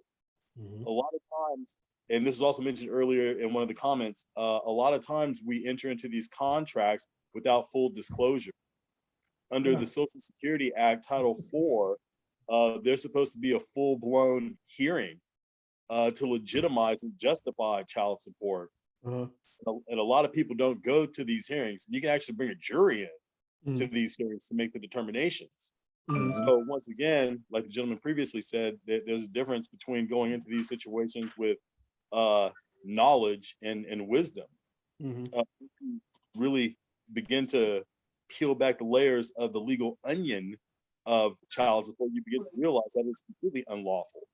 A lot of times, and this was also mentioned earlier in one of the comments, a lot of times we enter into these contracts without full disclosure. Under the Social Security Act, Title IV, there's supposed to be a full-blown hearing to legitimize and justify child support. And a lot of people don't go to these hearings. You can actually bring a jury in to these hearings to make the determinations. So once again, like the gentleman previously said, there's a difference between going into these situations with knowledge and wisdom. Really begin to peel back the layers of the legal onion of child support, you begin to realize that it's completely unlawful.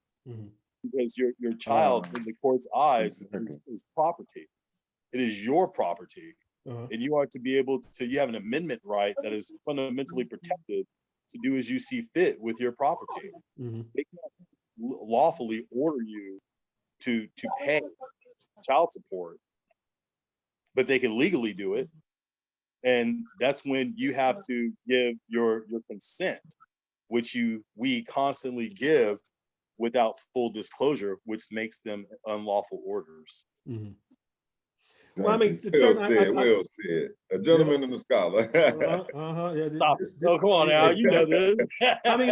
Because your child in the court's eyes is property. It is your property. And you are to be able to, you have an amendment right that is fundamentally protected to do as you see fit with your property. They can't lawfully order you to pay child support, but they can legally do it. And that's when you have to give your consent, which we constantly give without full disclosure, which makes them unlawful orders. Well, I mean, Will said, a gentleman and a scholar. Yeah, Stop it. Oh, come on now, you know this. I mean,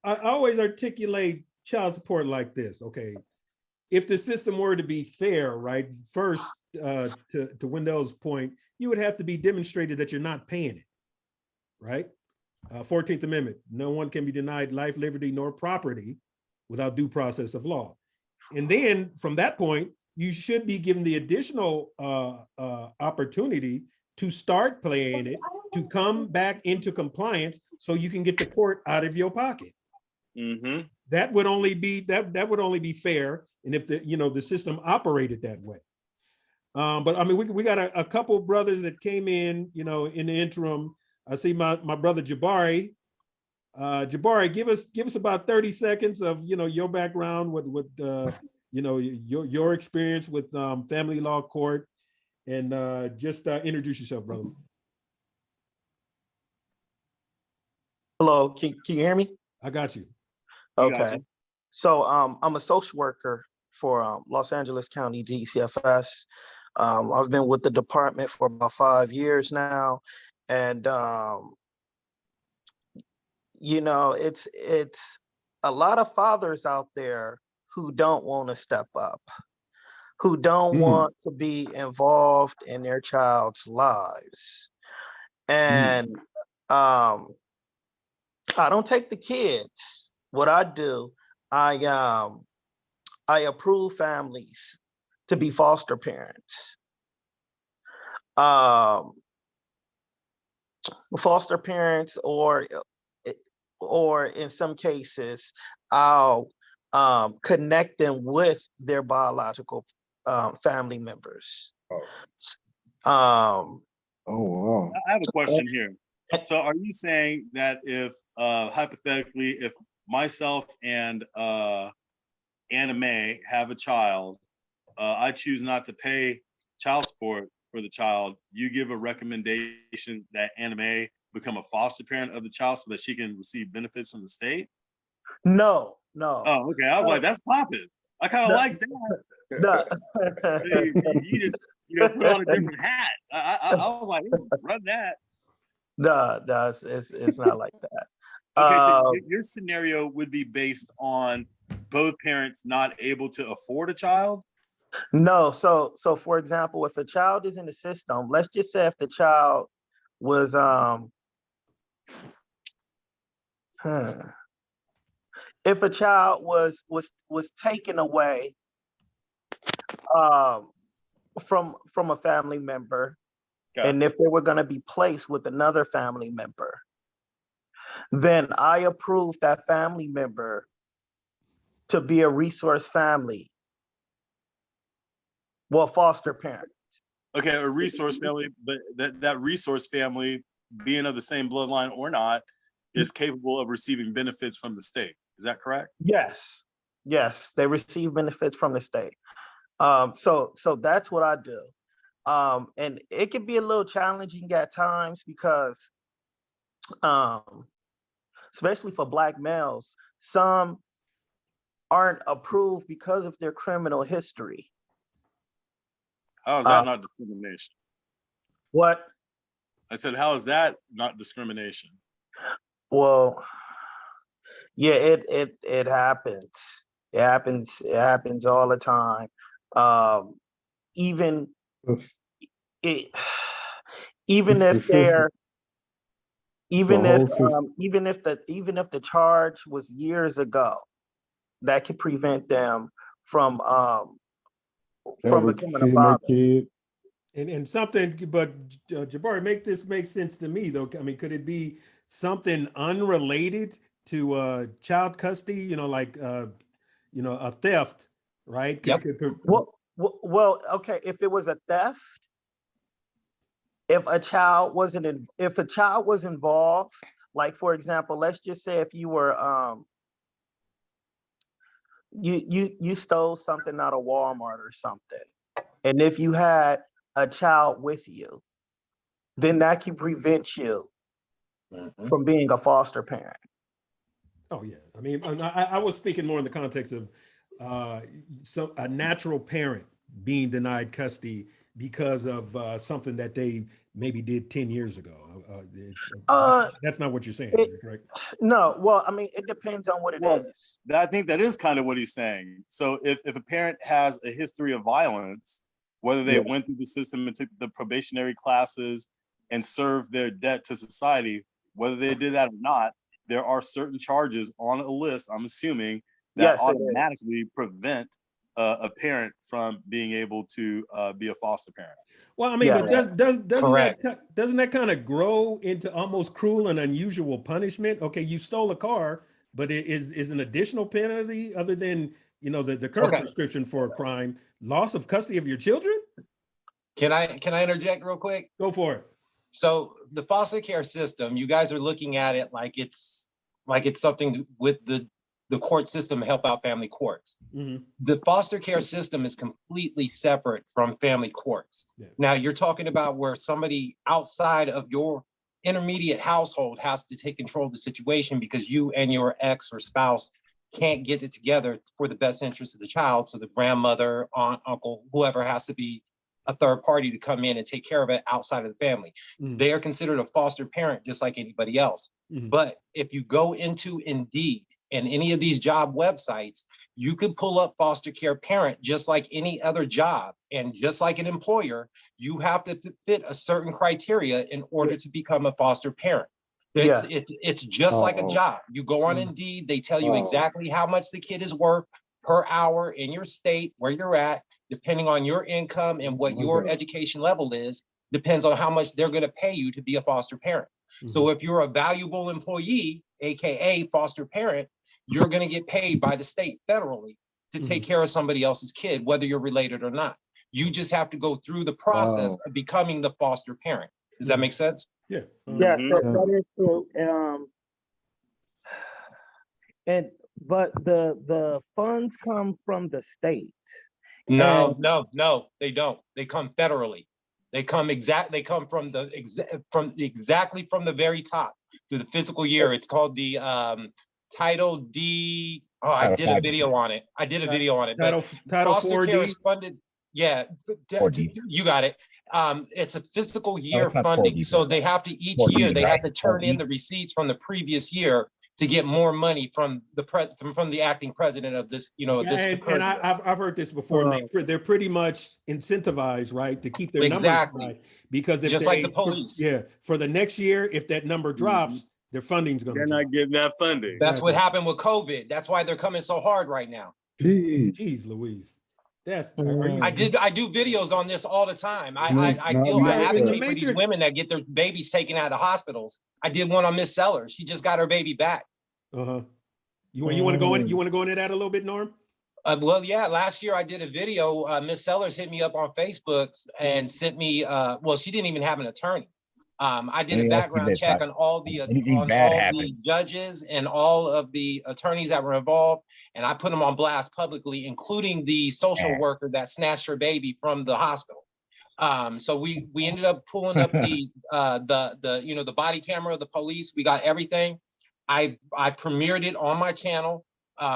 I always articulate child support like this. Okay, if the system were to be fair, right? First, to Wendell's point, you would have to be demonstrated that you're not paying it, right? 14th Amendment: no one can be denied life, liberty, nor property without due process of law. And then from that point, you should be given the additional opportunity to start paying it, to come back into compliance so you can get the court out of your pocket. That would only be fair, and if the system operated that way. But I mean, we got a couple of brothers that came in, in the interim. I see my brother Jabari. Jabari, give us about 30 seconds of your background with your experience with family law court, and just introduce yourself, brother. Hello, can you hear me? I got you. Okay. So I'm a social worker for Los Angeles County DCFS. I've been with the department for about 5 years now, and it's a lot of fathers out there who don't want to step up, who don't want to be involved in their child's lives. And I don't take the kids. What I do, I approve families to be foster parents. Foster parents, or in some cases, I'll connect them with their biological family members. Oh wow! I have a question here. So, are you saying that if hypothetically, if myself and Anna Mae have a child, I choose not to pay child support for the child, you give a recommendation that Anna Mae become a foster parent of the child so that she can receive benefits from the state? No. Oh, okay. I was like, that's popping. I kind of like that. No. You just put on a different hat. I was like, run that. No, it's not like that. Okay, so your scenario would be based on both parents not able to afford a child? No, so for example, if a child is in the system, let's just say if the child was if a child was taken away from a family member, Okay. and if they were going to be placed with another family member, then I approve that family member to be a resource family. Well, foster parent. Okay, a resource family, but that resource family, being of the same bloodline or not, is capable of receiving benefits from the state. Is that correct? Yes, they receive benefits from the state. So that's what I do. And it can be a little challenging at times because, especially for Black males, some aren't approved because of their criminal history. How is that not discrimination? What? I said, how is that not discrimination? Well, yeah, it happens. It happens all the time. Even it, even It's the if they're system. even The if whole system. even if the charge was years ago, that could prevent them from Ever becoming a seeing their father. kid. And something, but Jabari, make sense to me though. I mean, could it be something unrelated to child custody? You know, like a theft, right? Yep. Well, okay. If it was a theft, if a child was involved, like for example, let's just say if you were you stole something out of Walmart or something, and if you had a child with you, then that can prevent you from being a foster parent. Oh yeah, I mean, I was speaking more in the context of a natural parent being denied custody because of something that they maybe did 10 years ago. That's not what you're saying, is that correct? No, well, I mean, it depends on what it is. I think that is kind of what he's saying. So if a parent has a history of violence, whether they went through the system and took the probationary classes and served their debt to society, whether they did that or not, there are certain charges on a list, I'm assuming, that automatically prevent a parent from being able to be a foster parent. Well, I mean, but doesn't that kind of grow into almost cruel and unusual punishment? Okay, you stole a car, but it is an additional penalty other than the current prescription for a crime, loss of custody of your children? Can I interject real quick? Go for it. So the foster care system, you guys are looking at it like it's something with the court system to help out family courts. Mm-hmm. The foster care system is completely separate from family courts. Yeah. Now you're talking about where somebody outside of your intermediate household has to take control of the situation because you and your ex or spouse can't get it together for the best interest of the child. So the grandmother, aunt, uncle, whoever has to be a third party to come in and take care of it outside of the family. Mm-hmm. They are considered a foster parent just like anybody else. Mm-hmm. But if you go into Indeed and any of these job websites, you could pull up foster care parent just like any other job. And just like an employer, you have to fit a certain criteria in order to become a foster parent. It's just like a job. You go on Indeed, they tell you exactly how much the kid is worth per hour in your state, where you're at, depending on your income and what your education level is, depends on how much they're going to pay you to be a foster parent. Mm-hmm. So if you're a valuable employee, AKA foster parent, you're going to get paid by the state federally to take care of somebody else's kid, whether you're related or not. You just have to go through the process of becoming the foster parent. Does that make sense? Yeah. Yeah, that is true. But the funds come from the state. No, they don't. They come federally. They come exactly from the very top to the fiscal year. It's called the Title D. Oh, I did a video on it. Title foster 4D. care is funded. Yeah, you got it. It's a fiscal year funding. So they have to each year, they have to turn in the receipts from the previous year to get more money from the acting president of this, this. And I've heard this before. And they're pretty much incentivized, right, to keep their numbers high, because if just like the police, for the next year, if that number drops, their funding's going to. They're not getting that funding. That's what happened with COVID. That's why they're coming so hard right now. Jeez Louise. I do videos on this all the time. I advocate for these women that get their babies taken out of hospitals. I did one on Miss Sellers. She just got her baby back. You want to go in? You want to go into that a little bit, Norm? Well, yeah. Last year I did a video. Miss Sellers hit me up on Facebook and sent me. Well, she didn't even have an attorney. I did a background check on all the judges and all of the attorneys that were involved, and I put them on blast publicly, including the social worker that snatched her baby from the hospital. So we ended up pulling up the body camera of the police. We got everything. I premiered it on my channel.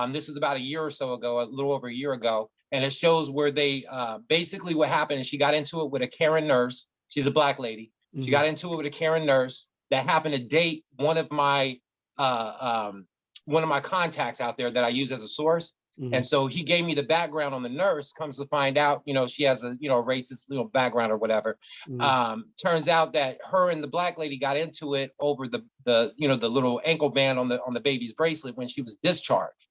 This is about a year or so ago, a little over a year ago, and it shows where they basically what happened is she got into it with a Karen nurse. She's a Black lady. She got into it with a Karen nurse that happened to date one of my contacts out there that I use as a source. And so he gave me the background on the nurse. Comes to find out, she has a racist background or whatever. Turns out that her and the Black lady got into it over the little ankle band on the baby's bracelet when she was discharged.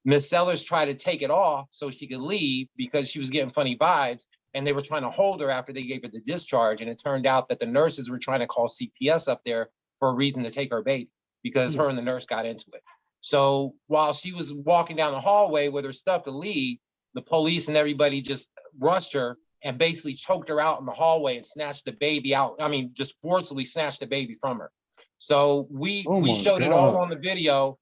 Miss Sellers tried to take it off so she could leave because she was getting funny vibes. And they were trying to hold her after they gave her the discharge. And it turned out that the nurses were trying to call CPS up there for a reason to take her baby because her and the nurse got into it. So while she was walking down the hallway with her stuff to leave, the police and everybody just rushed her and basically choked her out in the hallway and snatched the baby out. I mean, just forcibly snatched the baby from her. So we showed it all on the video.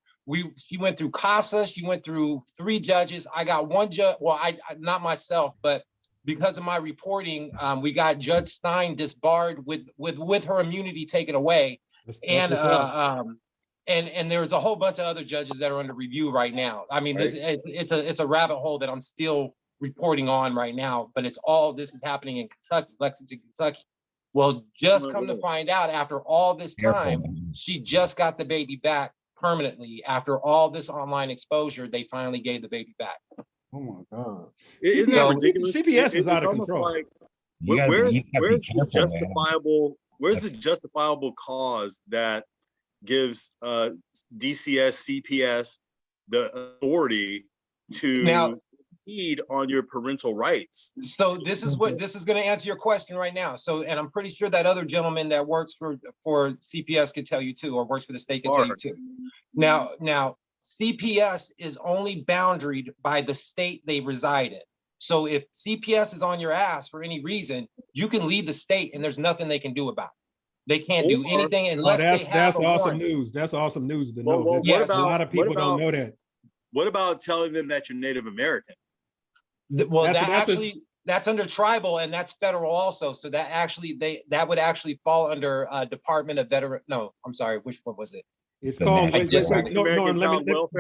She went through CASA. She went through 3 judges. I got one judge. Well, I not myself, but because of my reporting, we got Judge Stein disbarred with her immunity taken away. And there's a whole bunch of other judges that are under review right now. I mean, it's a rabbit hole that I'm still reporting on right now, but this is happening in Kentucky, Lexington, Kentucky. Well, just come to find out after all this time, she just got the baby back permanently. After all this online exposure, they finally gave the baby back. Oh my God! Isn't that ridiculous? CPS is out of control. Like, where's the justifiable? Where's the justifiable cause that gives DCS, CPS the authority to feed on your parental rights? So this is going to answer your question right now. So, and I'm pretty sure that other gentleman that works for CPS could tell you too, or works for the state could tell you too. Now. CPS is only boundaried by the state they reside in. So if CPS is on your ass for any reason, you can leave the state and there's nothing they can do about it. They can't do anything unless they have that's awesome news. That's awesome news to know. Well, a lot of people don't know that. What about telling them that you're Native American? Well, that's under tribal and that's federal also. So that would actually fall under Department of Veteran. No, I'm sorry. Which one was it? It's called. Norm,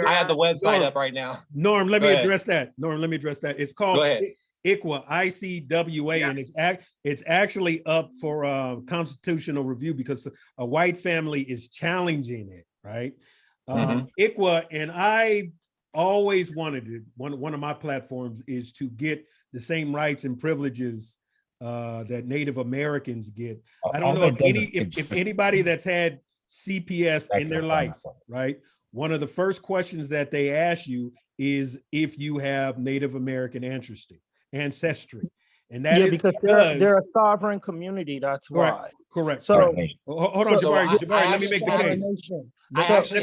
I have the website up right now. Norm, let me address that. It's called ICWA, ICWA, and it's actually up for constitutional review because a white family is challenging it, right? ICWA, and I always wanted it. One of my platforms is to get the same rights and privileges that Native Americans get. I don't know if anybody that's had CPS in their life, right? One of the first questions that they ask you is if you have Native American ancestry. And that is because they're a sovereign community. That's why. Correct. So hold on, Jabari, let me make the case.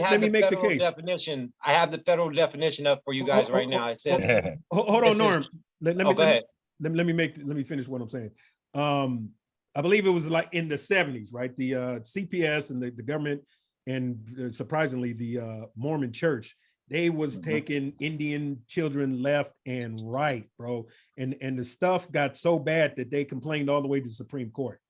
Let me make the case. Definition. I have the federal definition up for you guys right now. It says. Hold on, Norm. Let me finish what I'm saying. I believe it was like in the 70s, right? The CPS and the government and surprisingly the Mormon church, they was taking Indian children left and right, bro. And the stuff got so bad that they complained all the way to the Supreme Court.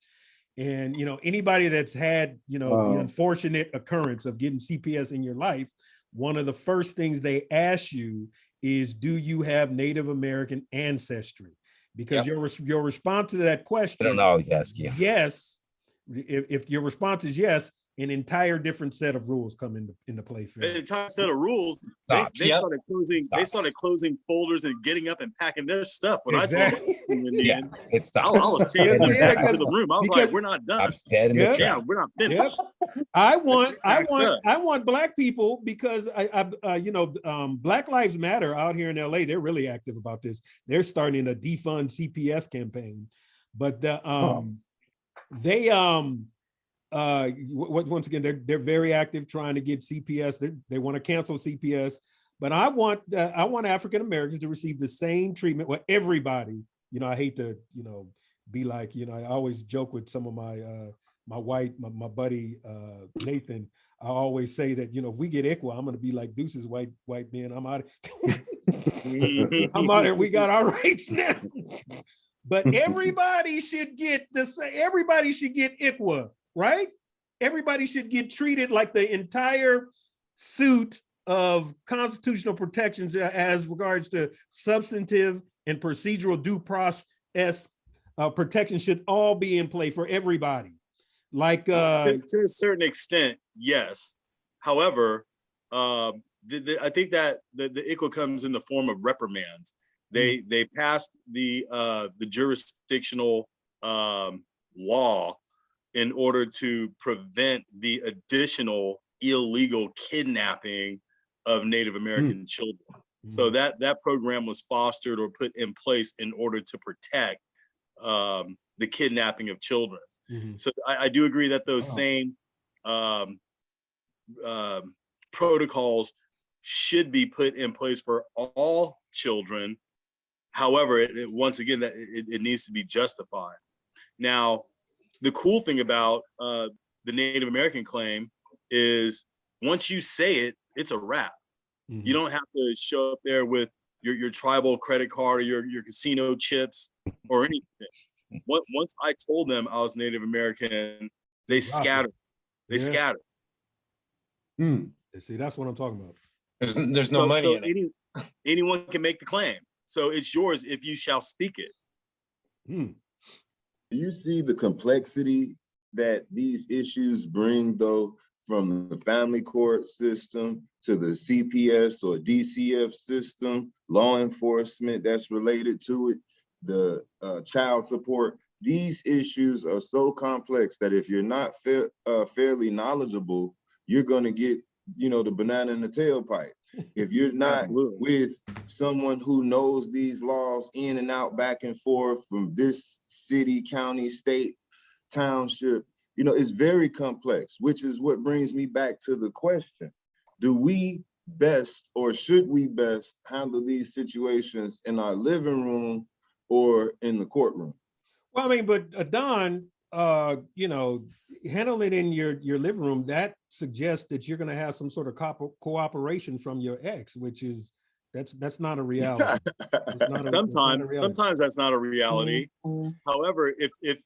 And, anybody that's had, the unfortunate occurrence of getting CPS in your life, one of the first things they ask you is, do you have Native American ancestry? Because your response to that question, I don't always ask you. Yes, if your response is yes, an entire different set of rules come into play for An them. entire set of rules. They started closing. They started closing folders and getting up and packing their stuff. When I told them, Yeah, it stops. I was chasing them Yeah, back into the room. I was like, "We're not done. Stops dead in the Yep. Yeah, track. we're not Yep. finished." I want Black people, because Black Lives Matter out here in LA, they're really active about this. They're starting a defund CPS campaign, but once again, they're very active trying to get CPS. They want to cancel CPS, but I want African Americans to receive the same treatment. Well, everybody, I hate to, be like, I always joke with some of my buddy Nathan. I always say that, if we get ICWA, I'm going to be like Deuce's white man. I'm out. I'm out, and we got our rights now. But everybody should get everybody should get ICWA, right? Everybody should get treated like the entire suit of constitutional protections as regards to substantive and procedural due process protection should all be in play for everybody. Like to a certain extent, yes. However, I think that the ICWA comes in the form of reprimands. They passed the jurisdictional law in order to prevent the additional illegal kidnapping of Native American children. So that program was fostered or put in place in order to protect the kidnapping of children. So I do agree that those same protocols should be put in place for all children. However, once again, that it needs to be justified. Now, the cool thing about the Native American claim is once you say it, it's a wrap. You don't have to show up there with your tribal credit card or your casino chips or anything. Once I told them I was Native American, they scattered. They scattered. See, that's what I'm talking about. There's no money in it. Anyone can make the claim. So it's yours if you shall speak it. Do you see the complexity that these issues bring, though, from the family court system to the CPS or DCF system, law enforcement that's related to it, the child support? These issues are so complex that if you're not fairly knowledgeable, you're going to get, the banana in the tailpipe. If you're not with someone who knows these laws in and out, back and forth from this city, county, state, township, it's very complex, which is what brings me back to the question. Do we best, or should we best, handle these situations in our living room or in the courtroom? Well, I mean, but Don, handle it in your living room. That suggests that you're going to have some sort of cooperation from your ex, which is that's not a reality. Sometimes that's not a reality. However, if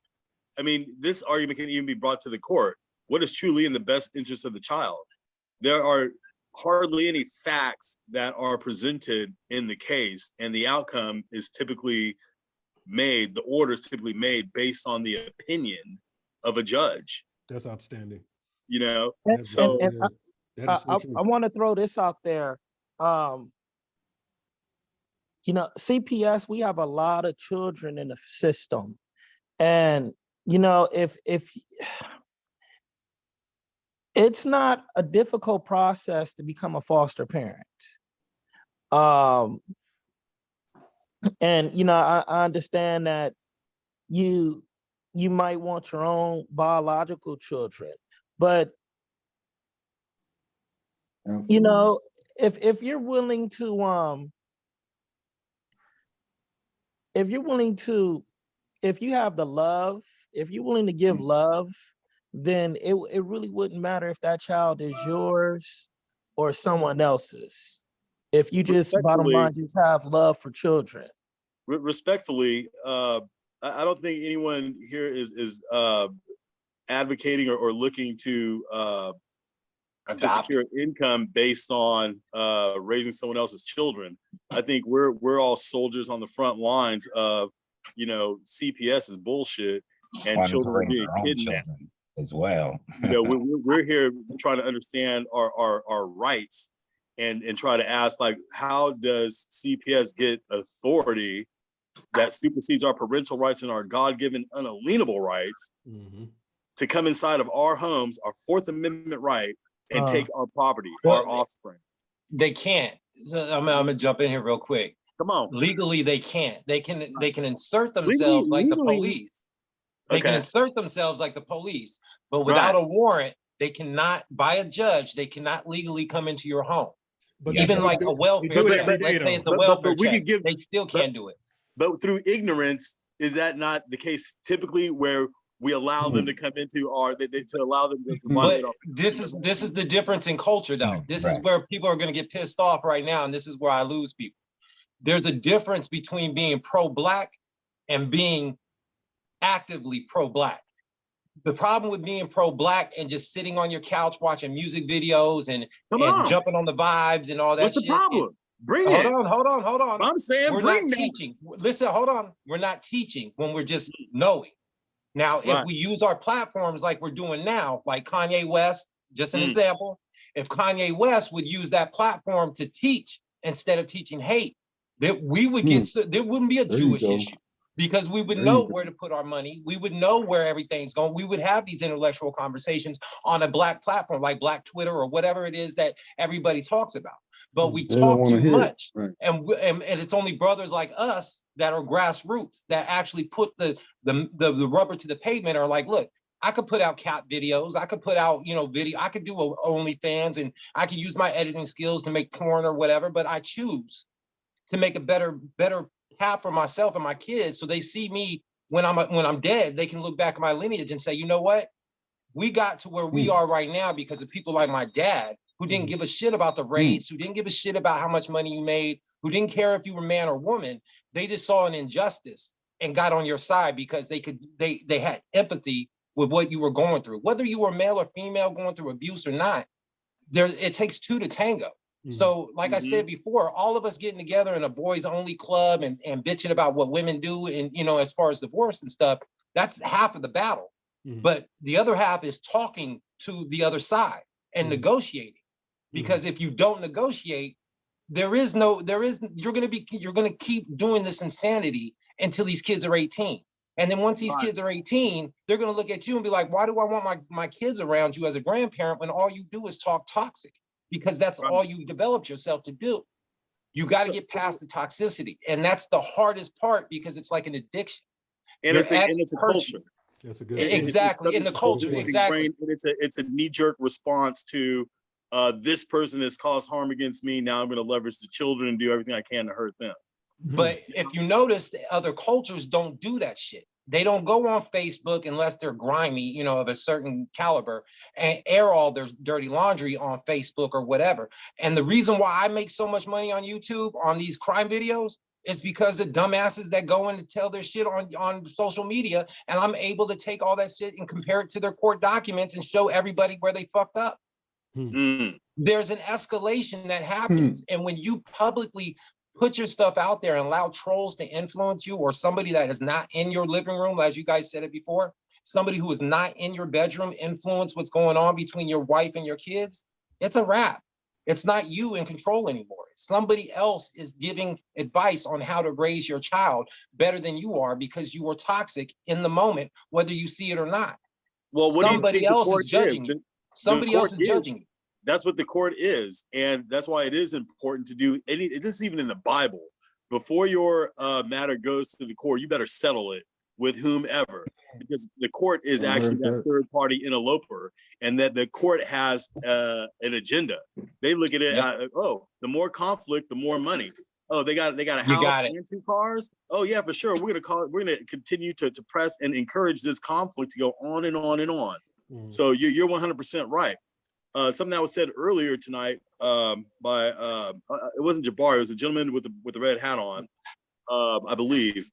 this argument can even be brought to the court. What is truly in the best interest of the child? There are hardly any facts that are presented in the case, and the outcome is typically made, the order is typically made based on the opinion of a judge. That's outstanding. I want to throw this out there. CPS, we have a lot of children in the system. And, if it's not a difficult process to become a foster parent. And I understand that you might want your own biological children, but if you're willing to if you have the love, if you're willing to give love, then it really wouldn't matter if that child is yours or someone else's. If you just, bottom line, just have love for children. Respectfully, I don't think anyone here is advocating or looking to secure income based on raising someone else's children. I think we're all soldiers on the front lines of, CPS is bullshit and children are being kidnapped. as well. You know, we're here trying to understand our rights and try to ask, like, how does CPS get authority that supersedes our parental rights and our God-given unalienable rights to come inside of our homes, our Fourth Amendment right, and take our property, our offspring? They can't. So I'm gonna jump in here real quick. Come on. Legally, they can't. They can insert themselves like the police. They can insert themselves like the police, but without a warrant, they cannot, by a judge, they cannot legally come into your home. But even like a welfare check, let's say it's a welfare check, they still can't do it. But through ignorance, is that not the case typically where we allow them to come into our, to allow them to But this is the difference in culture though. This is where people are gonna get pissed off right now, and this is where I lose people. There's a difference between being pro-Black and being actively pro-Black. The problem with being pro-Black and just sitting on your couch watching music videos and jumping on the vibes and all that What's shit. The problem? Bring it. Hold on. I'm saying we're bring not teaching. Listen, hold on. We're not teaching when we're just knowing. Now, if we use our platforms like we're doing now, like Kanye West, just an example, if Kanye West would use that platform to teach instead of teaching hate, that we would get, there wouldn't be a Jewish issue. Because we would know where to put our money. We would know where everything's going. We would have these intellectual conversations on a Black platform like Black Twitter or whatever it is that everybody talks about. But we talk too much. And it's only brothers like us that are grassroots that actually put the rubber to the pavement, are like, look, I could put out cat videos. I could put out, video. I could do OnlyFans and I could use my editing skills to make porn or whatever, but I choose to make a better path for myself and my kids, so they see me when I'm dead. They can look back at my lineage and say, you know what, we got to where we are right now because of people like my dad, who didn't give a shit about the race, who didn't give a shit about how much money you made, who didn't care if you were man or woman. They just saw an injustice and got on your side because they had empathy with what you were going through, whether you were male or female going through abuse or not. It takes two to tango. So like I said before, all of us getting together in a boys only club and bitching about what women do and, as far as divorce and stuff, that's half of the battle. But the other half is talking to the other side and negotiating. Because if you don't negotiate, you're going to keep doing this insanity until these kids are 18. And then once these kids are 18, they're going to look at you and be like, why do I want my kids around you as a grandparent when all you do is talk toxic? Because that's all you developed yourself to do. You got to get past the toxicity. And that's the hardest part because it's like an addiction. And it's a culture. That's a good exactly. In the culture, exactly. It's a knee-jerk response to this person has caused harm against me. Now I'm going to leverage the children and do everything I can to hurt them. But if you notice, the other cultures don't do that shit. They don't go on Facebook unless they're grimy, of a certain caliber, and air all their dirty laundry on Facebook or whatever. And the reason why I make so much money on YouTube on these crime videos is because the dumbasses that go in and tell their shit on social media, and I'm able to take all that shit and compare it to their court documents and show everybody where they fucked up. There's an escalation that happens. And when you publicly put your stuff out there and allow trolls to influence you, or somebody that is not in your living room, as you guys said it before, somebody who is not in your bedroom influence what's going on between your wife and your kids, it's a wrap. It's not you in control anymore. Somebody else is giving advice on how to raise your child better than you are because you were toxic in the moment, whether you see it or not. Well, somebody else is judging you. Somebody else is judging you. That's what the court is. And that's why it is important to do this is even in the Bible. Before your matter goes to the court, you better settle it with whomever, because the court is actually that third party interloper, and that the court has an agenda. They look at it, the more conflict, the more money. Oh, they got a house and 2 cars. Oh yeah, for sure. We're gonna continue to press and encourage this conflict to go on and on and on. So you're 100% right. Something that was said earlier tonight by it wasn't Jabbar, it was a gentleman with the red hat on, I believe.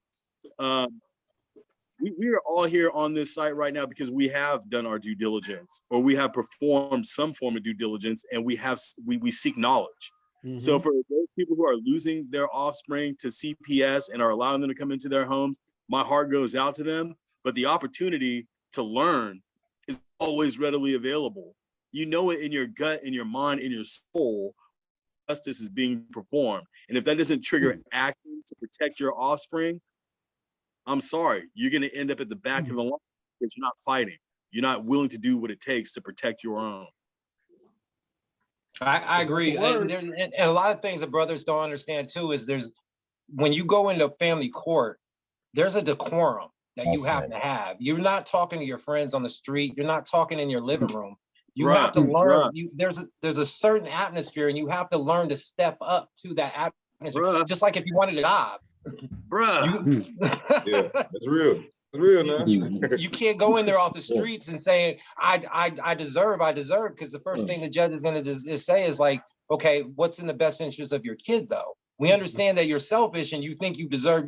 We are all here on this site right now because we have done our due diligence, or we have performed some form of due diligence, and we seek knowledge. So for those people who are losing their offspring to CPS and are allowing them to come into their homes, my heart goes out to them. But the opportunity to learn is always readily available. You know it in your gut, in your mind, in your soul, justice is being performed. And if that doesn't trigger action to protect your offspring, I'm sorry, you're going to end up at the back of the line because you're not fighting. You're not willing to do what it takes to protect your own. I agree. And a lot of things that brothers don't understand too is when you go into family court, there's a decorum that you have to have. You're not talking to your friends on the street. You're not talking in your living room. You have to learn. There's a certain atmosphere, and you have to learn to step up to that atmosphere. Just like if you wanted a job, yeah, it's real. It's real now. You can't go in there off the streets and say, I deserve, because the first thing the judge is going to say is like, okay, what's in the best interest of your kid, though? We understand that you're selfish and you think you deserve,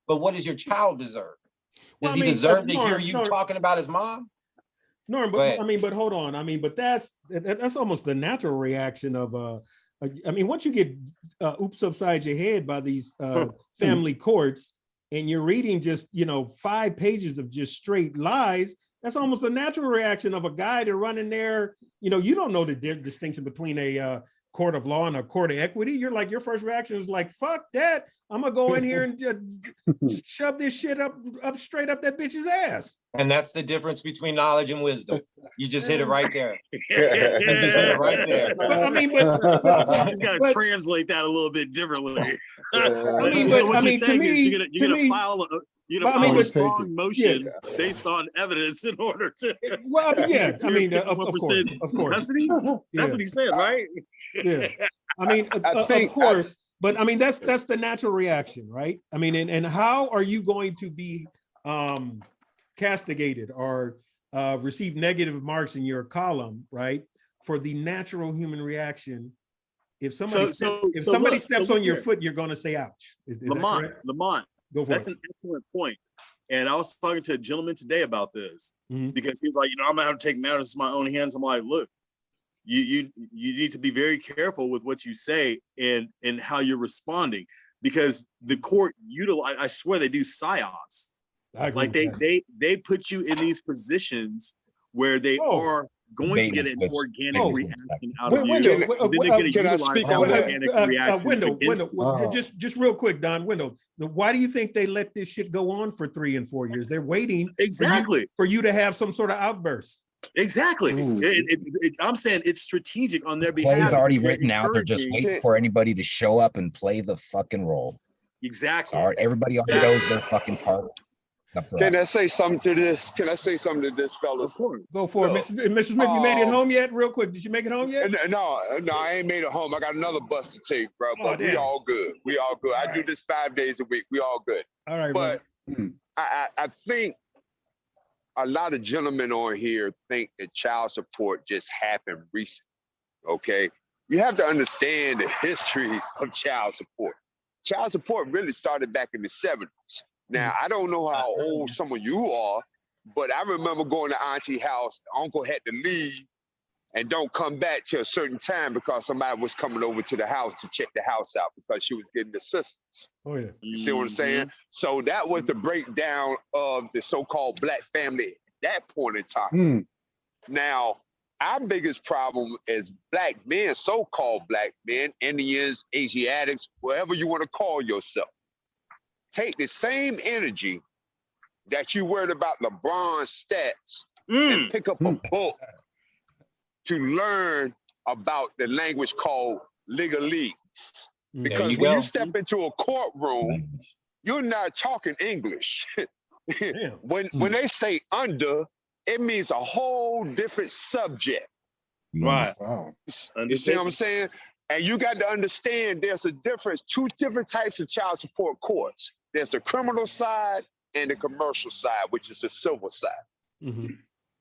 but what does your child deserve? Does he deserve to hear you talking about his mom? Norm, but but hold on. But that's almost the natural reaction of once you get oops upside your head by these family courts, and you're reading just 5 pages of just straight lies, that's almost the natural reaction of a guy to run in there. You don't know the distinction between a court of law and a court of equity. You're like, your first reaction is like, fuck that. I'm gonna go in here and shove this shit up straight up that bitch's ass. And that's the difference between knowledge and wisdom. You just hit it right there. You just hit it right there. But you just gotta translate that a little bit differently. So what you're saying is you're gonna file a strong motion based on evidence in order to. Well, yeah, of course. Custody? That's what he said, right? Yeah, of course. But that's the natural reaction, right? And how are you going to be castigated or receive negative marks in your column, right? For the natural human reaction. If somebody steps on your foot, you're going to say, ouch. Is Lamont, go for that's it. an excellent point. And I was talking to a gentleman today about this because he's like, I'm gonna have to take matters in my own hands. I'm like, look, you need to be very careful with what you say and how you're responding, because the court utilize, I swear they do psyops. Like they put you in these positions where they are going to get an organic reaction out of you. Can I speak on that? Wendell, just real quick, Don. Wendell, why do you think they let this shit go on for 3 and 4 years? They're waiting for you to have some sort of outburst. Exactly. I'm saying it's strategic on their behalf. Play's already written out. They're just waiting for anybody to show up and play the fucking role. Exactly. Sorry, everybody already knows their fucking part. Can I say something to this? Fellas? Go for it. Mr. Smith, you made it home yet? Real quick, did you make it home yet? No, I ain't made it home. I got another bus to take, bro. But we all good. I do this 5 days a week. We all good. All right. But I think a lot of gentlemen on here think that child support just happened recently. Okay, you have to understand the history of child support. Child support really started back in the 70s. Now, I don't know how old some of you are, but I remember going to Auntie's house. Uncle had to leave and don't come back till a certain time because somebody was coming over to the house to check the house out because she was getting assistance. Oh, yeah. You see what I'm saying? So that was the breakdown of the so-called black family at that point in time. Now, our biggest problem is black men, so-called black men, Indians, Asiatics, whatever you want to call yourself. Take the same energy that you worried about LeBron's stats and pick up a book to learn about the language called legalese. Because when you step into a courtroom, you're not talking English. When they say under, it means a whole different subject. Right. You see what I'm saying? And you got to understand there's a difference, 2 different types of child support courts. There's the criminal side and the commercial side, which is the civil side.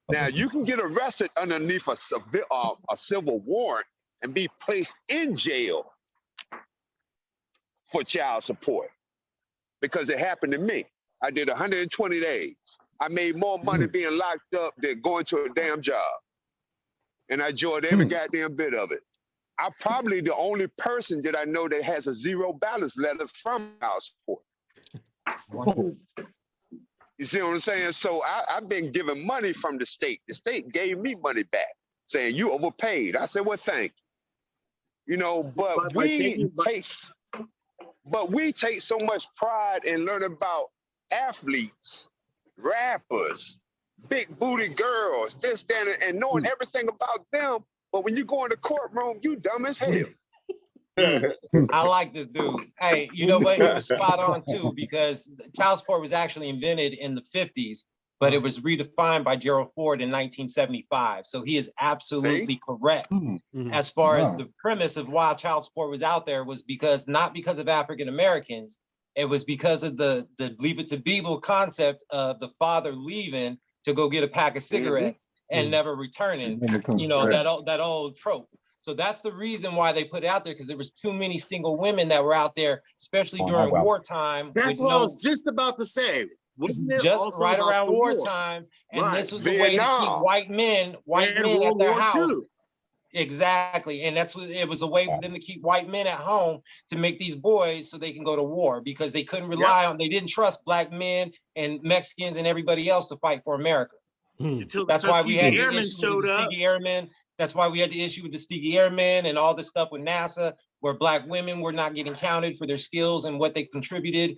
Now, you can get arrested underneath a civil warrant and be placed in jail for child support because it happened to me. I did 120 days. I made more money being locked up than going to a damn job. And I enjoyed every goddamn bit of it. I'm probably the only person that I know that has a 0 balance letter from child support. You see what I'm saying? So I've been given money from the state. The state gave me money back, saying you overpaid. I said, well, thank you. You know, but we take so much pride in learning about athletes, rappers, big booty girls, this, that, and knowing everything about them. But when you go in the courtroom, you dumb as hell. I like this dude. Hey, you know what? He was spot on too, because child support was actually invented in the 50s, but it was redefined by Gerald Ford in 1975. So he is absolutely correct. As far as the premise of why child support was out there was because not because of African Americans, it was because of the Leave It to Beaver concept of the father leaving to go get a pack of cigarettes and never returning. You know, that old trope. So that's the reason why they put it out there, because there was too many single women that were out there, especially during wartime. That's what I was just about to say. Wasn't it just also right about around the war? wartime? And Right. this was a way to keep white men World at their War house. II. Exactly. And that's what it was, a way for them to keep white men at home to make these boys so they can go to war, because they couldn't rely on, they didn't trust black men and Mexicans and everybody else to fight for America. That's why we had the issue with the Tuskegee Airmen. That's why we had the issue with the Tuskegee Airmen and all this stuff with NASA, where black women were not getting counted for their skills and what they contributed.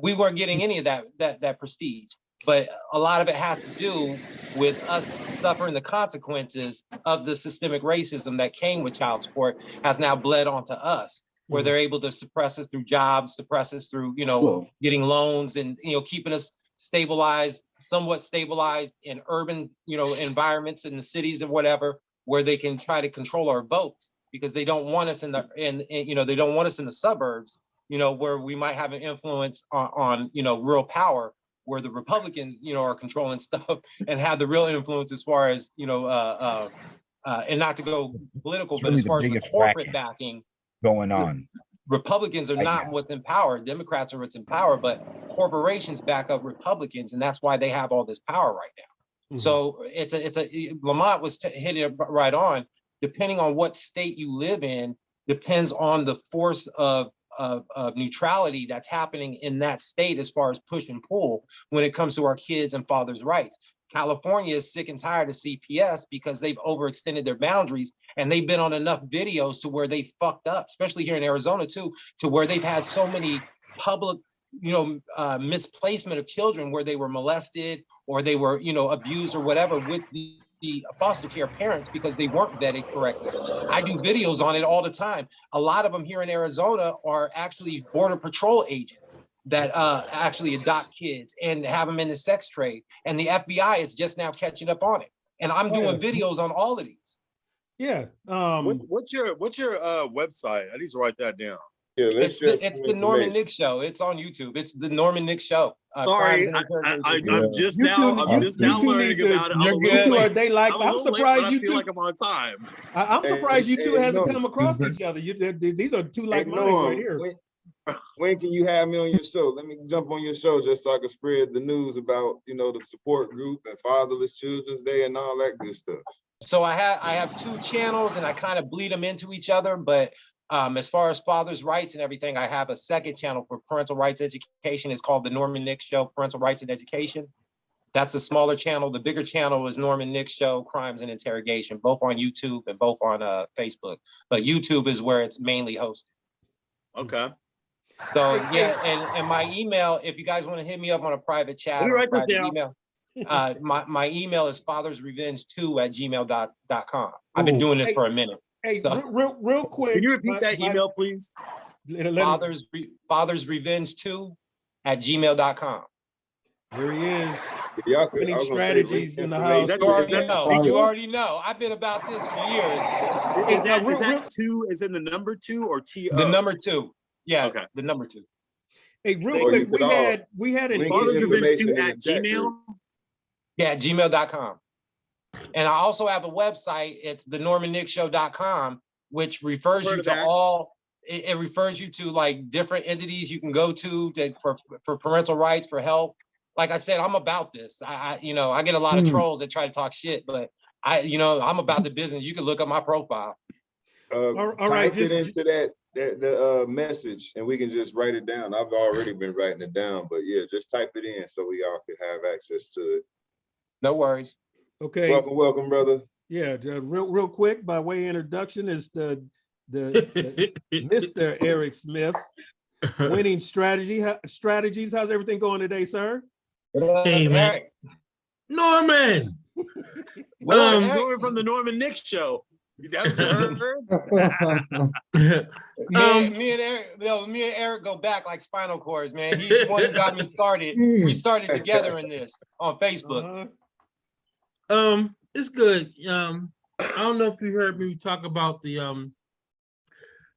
We weren't getting any of that prestige. But a lot of it has to do with us suffering the consequences of the systemic racism that came with child support has now bled onto us, where they're able to suppress us through jobs, suppress us through, you know, getting loans and, you know, keeping us stabilized, somewhat stabilized in urban, you know, environments in the cities and whatever, where they can try to control our votes, because they don't want us in the, you know, they don't want us in the suburbs, you know, where we might have an influence on you know, real power, where the Republicans, you know, are controlling stuff and have the real influence as far as, you know, and not to go political, It's but really as far as the corporate backing going on. Republicans are not what's in power. Democrats are what's in power, but corporations back up Republicans, and that's why they have all this power right now. So Lamont was hitting it right on. Depending on what state you live in, depends on the force of neutrality that's happening in that state as far as push and pull when it comes to our kids and fathers' rights. California is sick and tired of CPS because they've overextended their boundaries, and they've been on enough videos to where they fucked up, especially here in Arizona too, to where they've had so many public, you know, misplacement of children where they were molested or they were, you know, abused or whatever with the foster care parents because they weren't vetted correctly. I do videos on it all the time. A lot of them here in Arizona are actually Border Patrol agents that actually adopt kids and have them in the sex trade. And the FBI is just now catching up on it. And I'm doing videos on all of these. Yeah. What's your website? I need to write that down. Yeah, it's the Norman Nick Show. It's on YouTube. It's the Norman Nick Show. Sorry, I'm just now learning about it. You two are they like? I'm surprised you feel two. like I'm on time. I'm surprised you two hasn't come across each other. These are two like minds right here. When can you have me on your show? Let me jump on your show just so I can spread the news about, you know, the support group and Fatherless Children's Day and all that good stuff. So I have two channels and I kind of bleed them into each other, but as far as fathers' rights and everything, I have a second channel for parental rights education. It's called the Norman Nick Show, Parental Rights and Education. That's the smaller channel. The bigger channel is Norman Nick Show, Crimes and Interrogation, both on YouTube and both on Facebook. But YouTube is where it's mainly hosted. Okay. So yeah, and my email, if you guys want to hit me up on a private chat, let me write this down. Email, my email is fathersrevenge2@gmail.com. I've been doing this for a minute. Hey, so, real quick. Can you repeat that email, please? fathersrevenge2@gmail.com. There he is. Y'all Winning strategies in the house. You already know. I've been about this for years. Is that two? Is in the number 2 or T? The number 2. Yeah. Okay. The number 2. Hey, real quick. We had an fathersrevenge2@gmail. Yeah, gmail.com. And I also have a website. It's thenormannickshow.com, which refers you to all. It refers you to like different entities you can go to for parental rights, for help. Like I said, I'm about this. I get a lot of trolls that try to talk shit, but I'm about the business. You can look up my profile. Type it into the message and we can just write it down. I've already been writing it down, but yeah, just type it in so we all can have access to it. No worries. Okay. Welcome, brother. Yeah, real quick, by way of introduction, is the Mr. Eric Smith, winning strategies. How's everything going today, sir? Hey, man. Norman. Norman from the Norman Nick show. That was heard. Me and Eric go back like spinal cords, man. He's the one who got me started. We started together in this on Facebook. It's good. I don't know if you heard me talk about the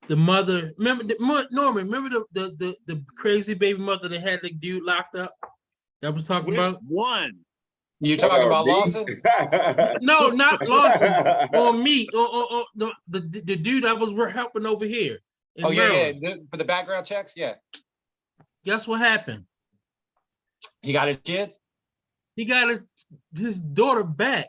mother. Remember Norman? Remember the crazy baby mother that had the dude locked up? That was talking about one. You talking about Lawson? No, not Lawson. On me, or the dude I was helping over here. Oh yeah, for the background checks, yeah. Guess what happened? He got his kids. He got his daughter back,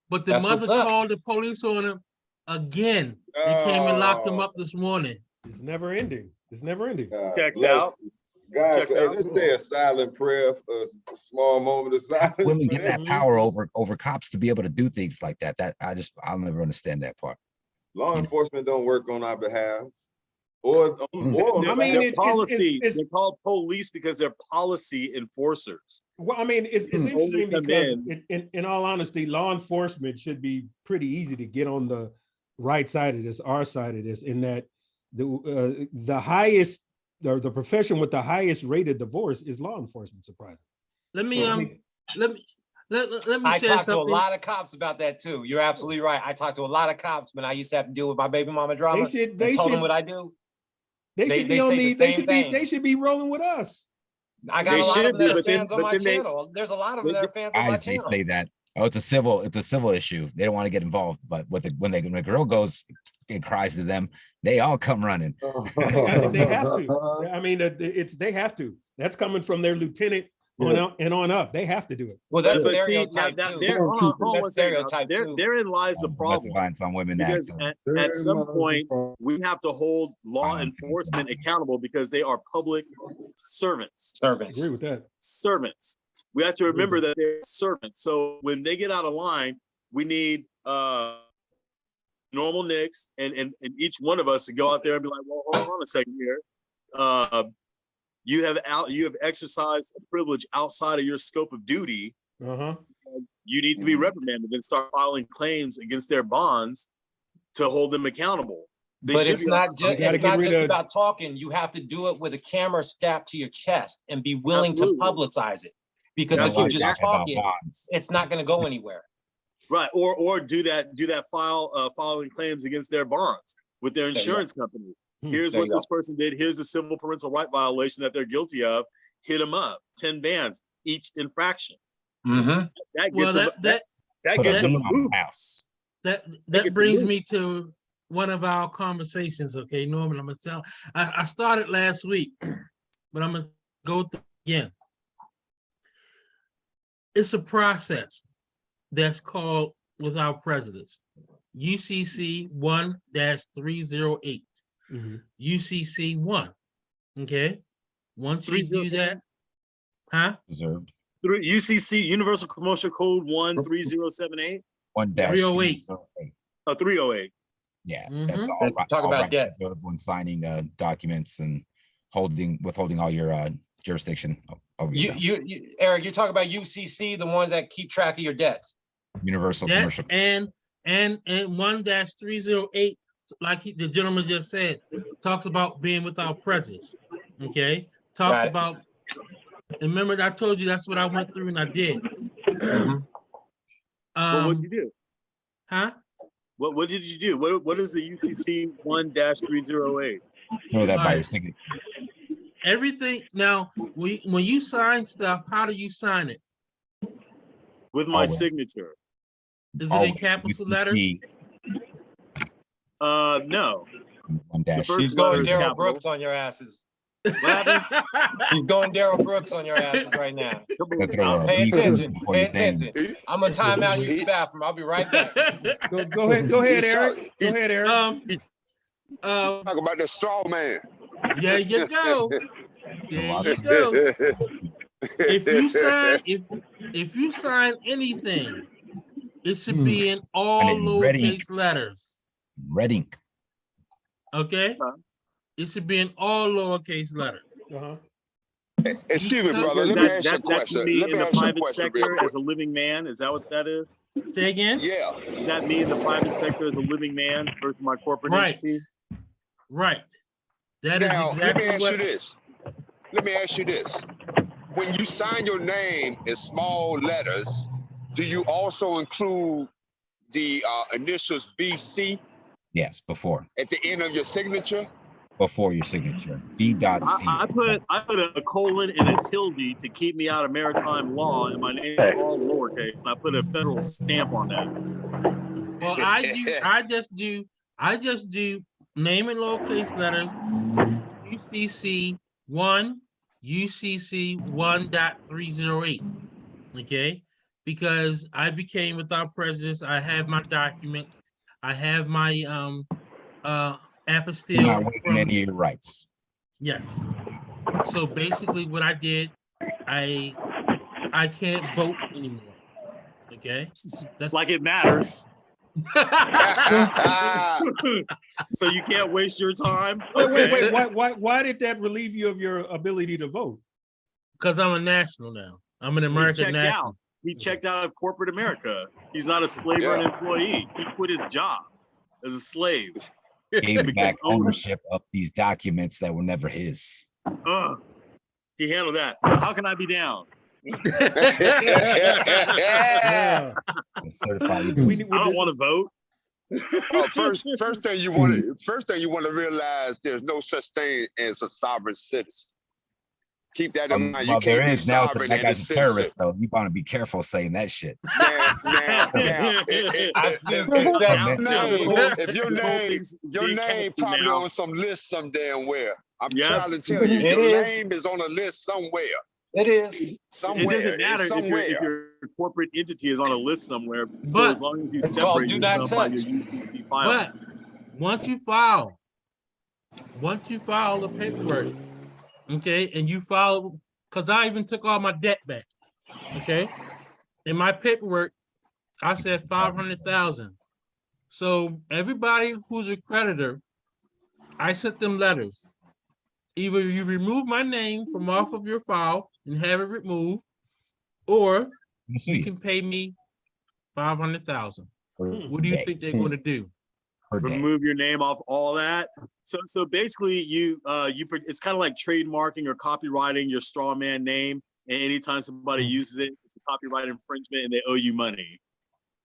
but the mother called the police on him again. They came and locked him up this morning. It's never ending. It's never ending. Checks out. Guys, let's say a silent prayer for a small moment of silence. Women get that power over cops to be able to do things like that. I'll never understand that part. Law enforcement don't work on our behalf. Or I mean, it's policy. They're called police because they're policy enforcers. Well, I mean, it's interesting because in all honesty, law enforcement should be pretty easy to get on the right side of this, our side of this, in that the highest, or the profession with the highest rate of divorce is law enforcement. Surprising. Let me I say talked to a something. lot of cops about that too. You're absolutely right. I talked to a lot of cops when I used to have to deal with my baby mama drama. They told them what I do. They should be rolling with us. I got a lot of them that are fans on my channel. There's a lot of them that are fans on my channel. They say that. Oh, it's a civil issue. They don't want to get involved, but when the girl goes and cries to them, they all come running. They have to. I mean, they have to. That's coming from their lieutenant on up. They have to do it. Well, that's stereotype too. Therein lies the problem. On women because at some point we have to hold law enforcement accountable because they are public servants. I agree with that. Servants. We have to remember that they're servants. So when they get out of line, we need normal nicks and each one of us to go out there and be like, well, hold on a second here. You have exercised a privilege outside of your scope of duty. You need to be reprimanded and start filing claims against their bonds to hold them accountable. But it's not just about talking. You have to do it with a camera strapped to your chest and be willing to publicize it. Because if you just talk it, it's not going to go anywhere. Right, or do that filing claims against their bonds with their insurance company. Here's what this person did. Here's the civil parental right violation that they're guilty of. Hit them up. 10 bands each infraction. That gets them a boot. That brings me to one of our conversations. Okay, Norman, I'm gonna tell. I started last week, but I'm gonna go through again. It's a process that's called without prejudice. UCC 1-308. UCC 1. Okay. Once you do that, Reserved. UCC Universal Commercial Code 13078. 1-308. 308. Yeah, that's all. Talk about debt when signing documents and withholding all your jurisdiction over you Eric, you're talking about UCC, the ones that keep track of your debts. Universal Commercial and 1-308, like the gentleman just said, talks about being without prejudice. Okay, talks about. And remember, I told you that's what I went through and I did. What did you do? Huh? What did you do? What is the UCC 1-308? Throw that by your signature. Everything now, when you sign stuff, how do you sign it? With my signature. Is it in capital letters? No. He's going Daryl Brooks on your asses. He's going Daryl Brooks on your asses right now. Pay attention. Pay attention. I'm gonna time out in your bathroom. I'll be right back. Go ahead, Eric. Go ahead, Eric. Talk about the straw man. There you go. There you go. If you sign, if you sign anything, it should be in all And in red ink. lowercase letters. Red ink. Okay? It should be in all lowercase letters. Excuse me, brother. Is Let me ask you a that's question. me Let in me the ask you a private question real sector quick. as a living man? Is that what that is? Say again? Yeah. Is that me in the private sector as a living man versus my corporate entity? Right. That is Now, exactly let me ask what. you this. Let me ask you this. When you sign your name in small letters, do you also include the initials BC Yes, before. at the end of your signature? Before your signature. V.C. I put a colon and a tilde to keep me out of maritime law, and my name is all lowercase. And I put a federal stamp on that. Well, I just do name in lowercase letters, UCC 1, UCC 1.308. Okay, because I became without prejudice. I have my documents. I have my You're apostille not waiving from. any of your rights. Yes. So basically, what I did, I can't vote anymore. Okay, that's like it matters. So you can't waste your time. Wait. Why did that relieve you of your ability to vote? Because I'm a national now. I'm an American national. He checked out of corporate America. He's not a slave or an employee. He quit his job as a slave. Gave back ownership of these documents that were never his. He handled that. How can I be down? Certified. I don't want to vote. First thing you want to realize, there's no such thing as a sovereign citizen. Keep that in mind. Well, there is now because sovereign that and a guy's a citizen. terrorist, though. You want to be careful saying that shit. If your name probably on some list some damn where. I'm trying to tell you, your name is on a list somewhere. It is. Somewhere. It doesn't matter if your corporate entity is on a list somewhere. So But as long as you it's called separate do not yourself by touch. your UCC file. But once you file the paperwork, okay, and you file, because I even took all my debt back, okay? In my paperwork, I said 500,000. So everybody who's a creditor, I sent them letters. Either you remove my name from off of your file and have it removed, or you can pay me 500,000. What do you think they're going to do? Remove your name off all that. So basically, it's kind of like trademarking or copywriting your straw man name. And anytime somebody uses it, it's a copyright infringement, and they owe you money.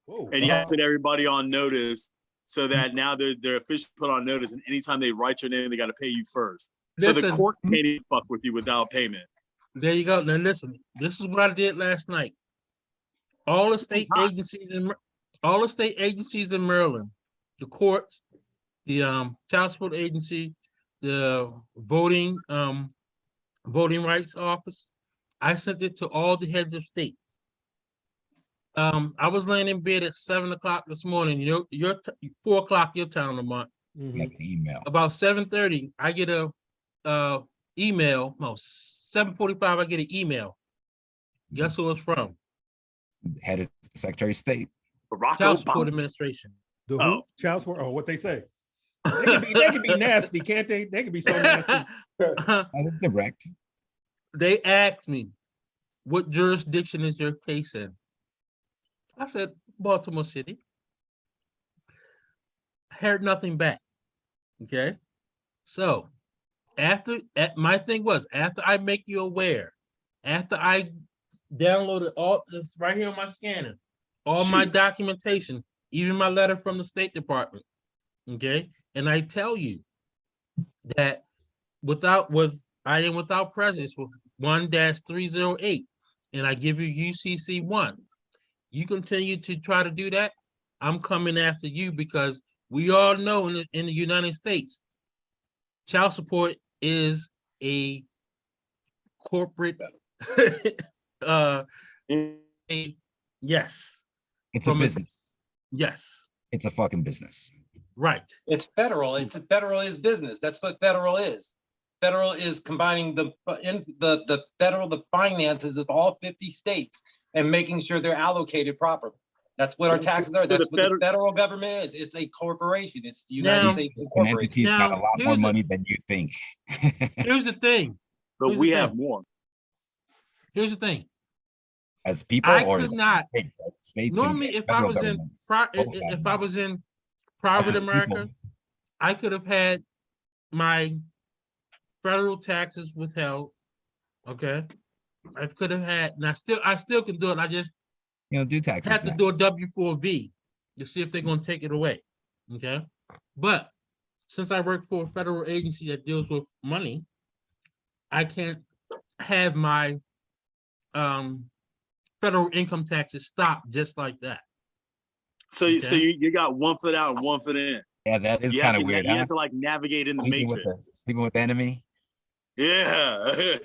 Whoa. And you have to put everybody on notice so that now they're officially put on notice. And anytime they write your name, they got to pay you first. So the court can't even fuck with you without payment. There you go. Now listen, this is what I did last night. All the state agencies in Maryland, the courts, the child support agency, the voting rights office, I sent it to all the heads of states. I was laying in bed at 7 o'clock this morning. Your 4 o'clock your time, Lamont. Like the email. About 7:30, I get a email. No, 7:45, I get an email. Guess who it's from? Head of Secretary of State. Child Support Administration. The who? Child support. Oh, what they say? They can be nasty, can't they? They can be so nasty. Direct. They asked me, what jurisdiction is your case in? I said, Baltimore City. Heard nothing back. Okay. So my thing was, after I make you aware, after I downloaded all this right here on my scanner, all my documentation, even my letter from the State Department. Okay. And I tell you that I am without prejudice with 1-308, and I give you UCC 1. You continue to try to do that, I'm coming after you, because we all know in the United States, child support is a corporate yes. It's a business. Yes. It's a fucking business. Right. It's federal. It's federal is business. That's what federal is. Federal is combining the finances of all 50 states and making sure they're allocated properly. That's what our taxes are. That's what the federal government is. It's a corporation. It's the United States An Incorporated. entity's got a lot more money than you think. Here's the thing. But we have more. Here's the thing. As people, I or could not. states Normally, if I was in private America, I could have had my federal taxes withheld. Okay, I could have had, and I still can do it. I just do taxes. Have to do a W-4V to see if they're going to take it away. Okay, but since I work for a federal agency that deals with money, I can't have my federal income taxes stop just like that. So, so you got one foot out and one foot in. Yeah, that is kind of weird. You have to like navigate in the matrix. Sleeping with the enemy. Yeah.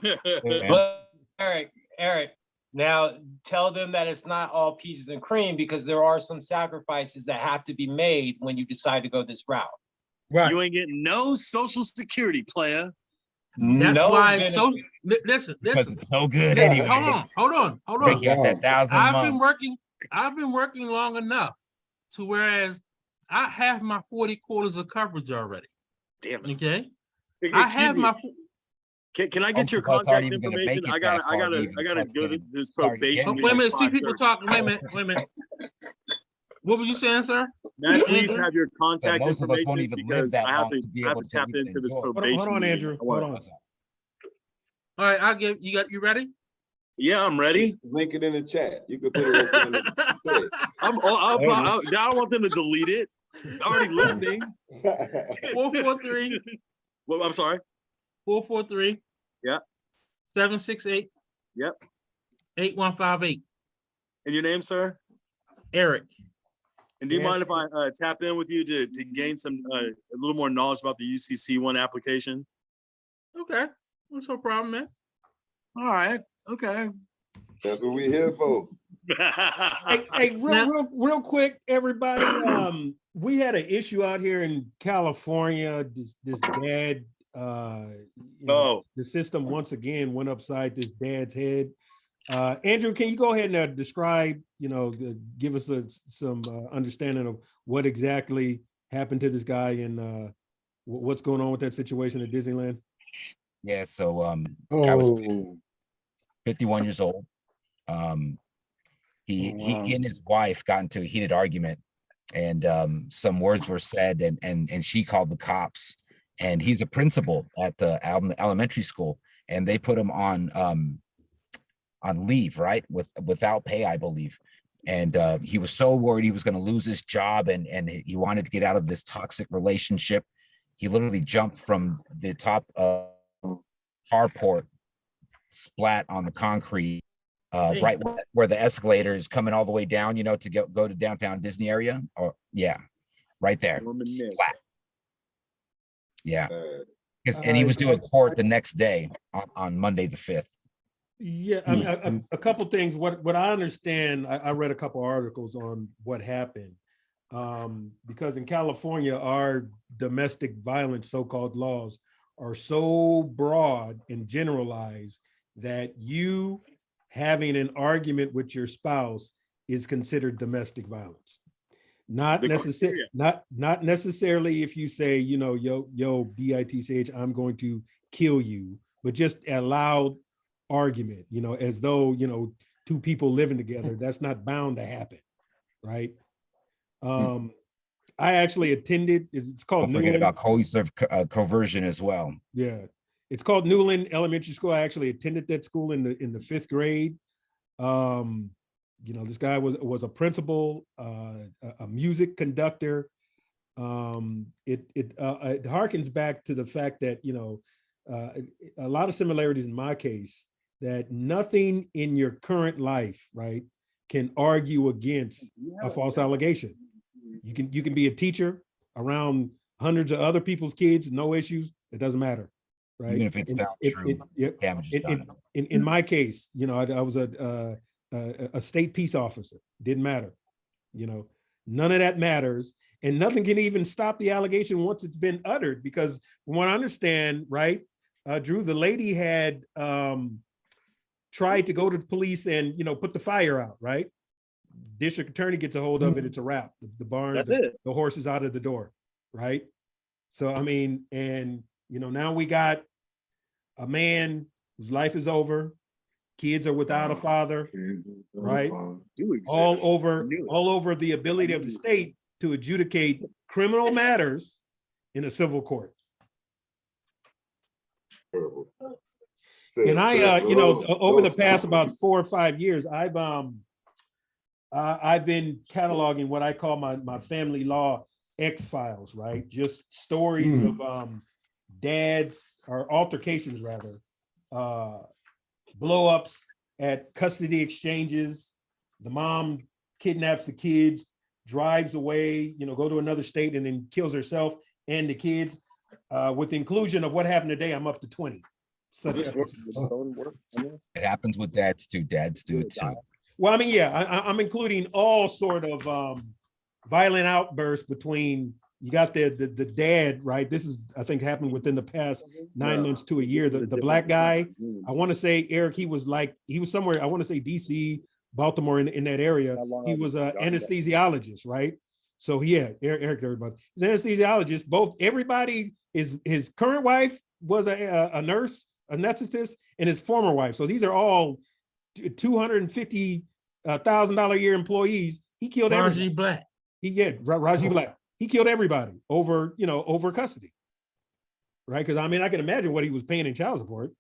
But Eric, now tell them that it's not all peaches and cream, because there are some sacrifices that have to be made when you decide to go this route. Right. You ain't getting no Social Security, player. That's why. So listen. Because it's so good anyway. Hold on. Break you out that $1,000 I've been working long enough to whereas I have my 40 quarters of coverage already. Damn it. Okay. I have my. Can I get your contact information? I gotta go to this probation. Wait a minute, two people talking. Wait a minute. What were you saying, sir? May I please have your contact information, because I have to tap into this probation. Hold on, Andrew. Hold on. All right, I'll give you. You ready? Yeah, I'm ready. Link it in the chat. You can put it in the chat. I don't want them to delete it. I'm already listening. 443. Well, I'm sorry. 443. Yeah. 768. Yep. 8158. And your name, sir? Eric. And do you mind if I tap in with you to gain some a little more knowledge about the UCC one application? Okay, what's no problem, man. All right. Okay. That's what we're here for. Hey, real quick, everybody. We had an issue out here in California. This dad. The system once again went upside this dad's head. Andrew, can you go ahead and describe, give us some understanding of what exactly happened to this guy and what's going on with that situation at Disneyland? Yeah, so I was 51 years old. He and his wife got into a heated argument, and some words were said, and she called the cops. And he's a principal at the elementary school, and they put him on leave, right, without pay, I believe. And he was so worried he was going to lose his job, and he wanted to get out of this toxic relationship. He literally jumped from the top of carport, splat on the concrete, right where the escalator is coming all the way down, to go to downtown Disney area, or right there, splat. Yeah, and he was doing court the next day on Monday the 5th. Yeah, I mean, a couple things. What I understand, I read a couple articles on what happened, because in California, our domestic violence so-called laws are so broad and generalized that you having an argument with your spouse is considered domestic violence. Not necessarily if you say, yo, BITCH, I'm going to kill you, but just a loud argument, as though, two people living together, that's not bound to happen, right? I actually attended, it's called Don't forget about coercive coercion as well. Yeah, it's called Newland Elementary School. I actually attended that school in the 5th grade. This guy was a principal, a music conductor. It harkens back to the fact that, a lot of similarities in my case, that nothing in your current life, right, can argue against a false allegation. You can be a teacher around hundreds of other people's kids, no issues. It doesn't matter, right? Even if it's found true, damage is done. In my case, I was a state peace officer. Didn't matter. None of that matters. and nothing can even stop the allegation once it's been uttered. Because from what I understand, right, Drew, the lady had tried to go to the police and put the fire out, right? District attorney gets a hold of it, it's a wrap. The barn, That's it. the horse is out of the door, right? So I mean, and now we got a man whose life is over, kids are without a father, right? All over the ability of the state to adjudicate criminal matters in a civil court. And I, over the past about 4 or 5 years, I've been cataloging what I call my family law X-Files, right? Just stories of dads, or altercations rather, blow-ups at custody exchanges. The mom kidnaps the kids, drives away, go to another state, and then kills herself and the kids. With the inclusion of what happened today, I'm up to 20. It happens with dads too. Dads do it too. Well, I mean, yeah, I'm including all sort of violent outbursts between, you got the dad, right? This is, I think, happened within the past 9 months to a year. The black guy, I want to say, Eric, he was somewhere, I want to say DC, Baltimore, in that area. He was an anesthesiologist, right? So yeah, Eric, everybody, he's an anesthesiologist. Everybody is, his current wife was a nurse, anesthetist, and his former wife. So these are all $250,000 a year employees. He killed Raji Black. Raji Black. He killed everybody over custody, right? Because I mean, I can imagine what he was paying in child support.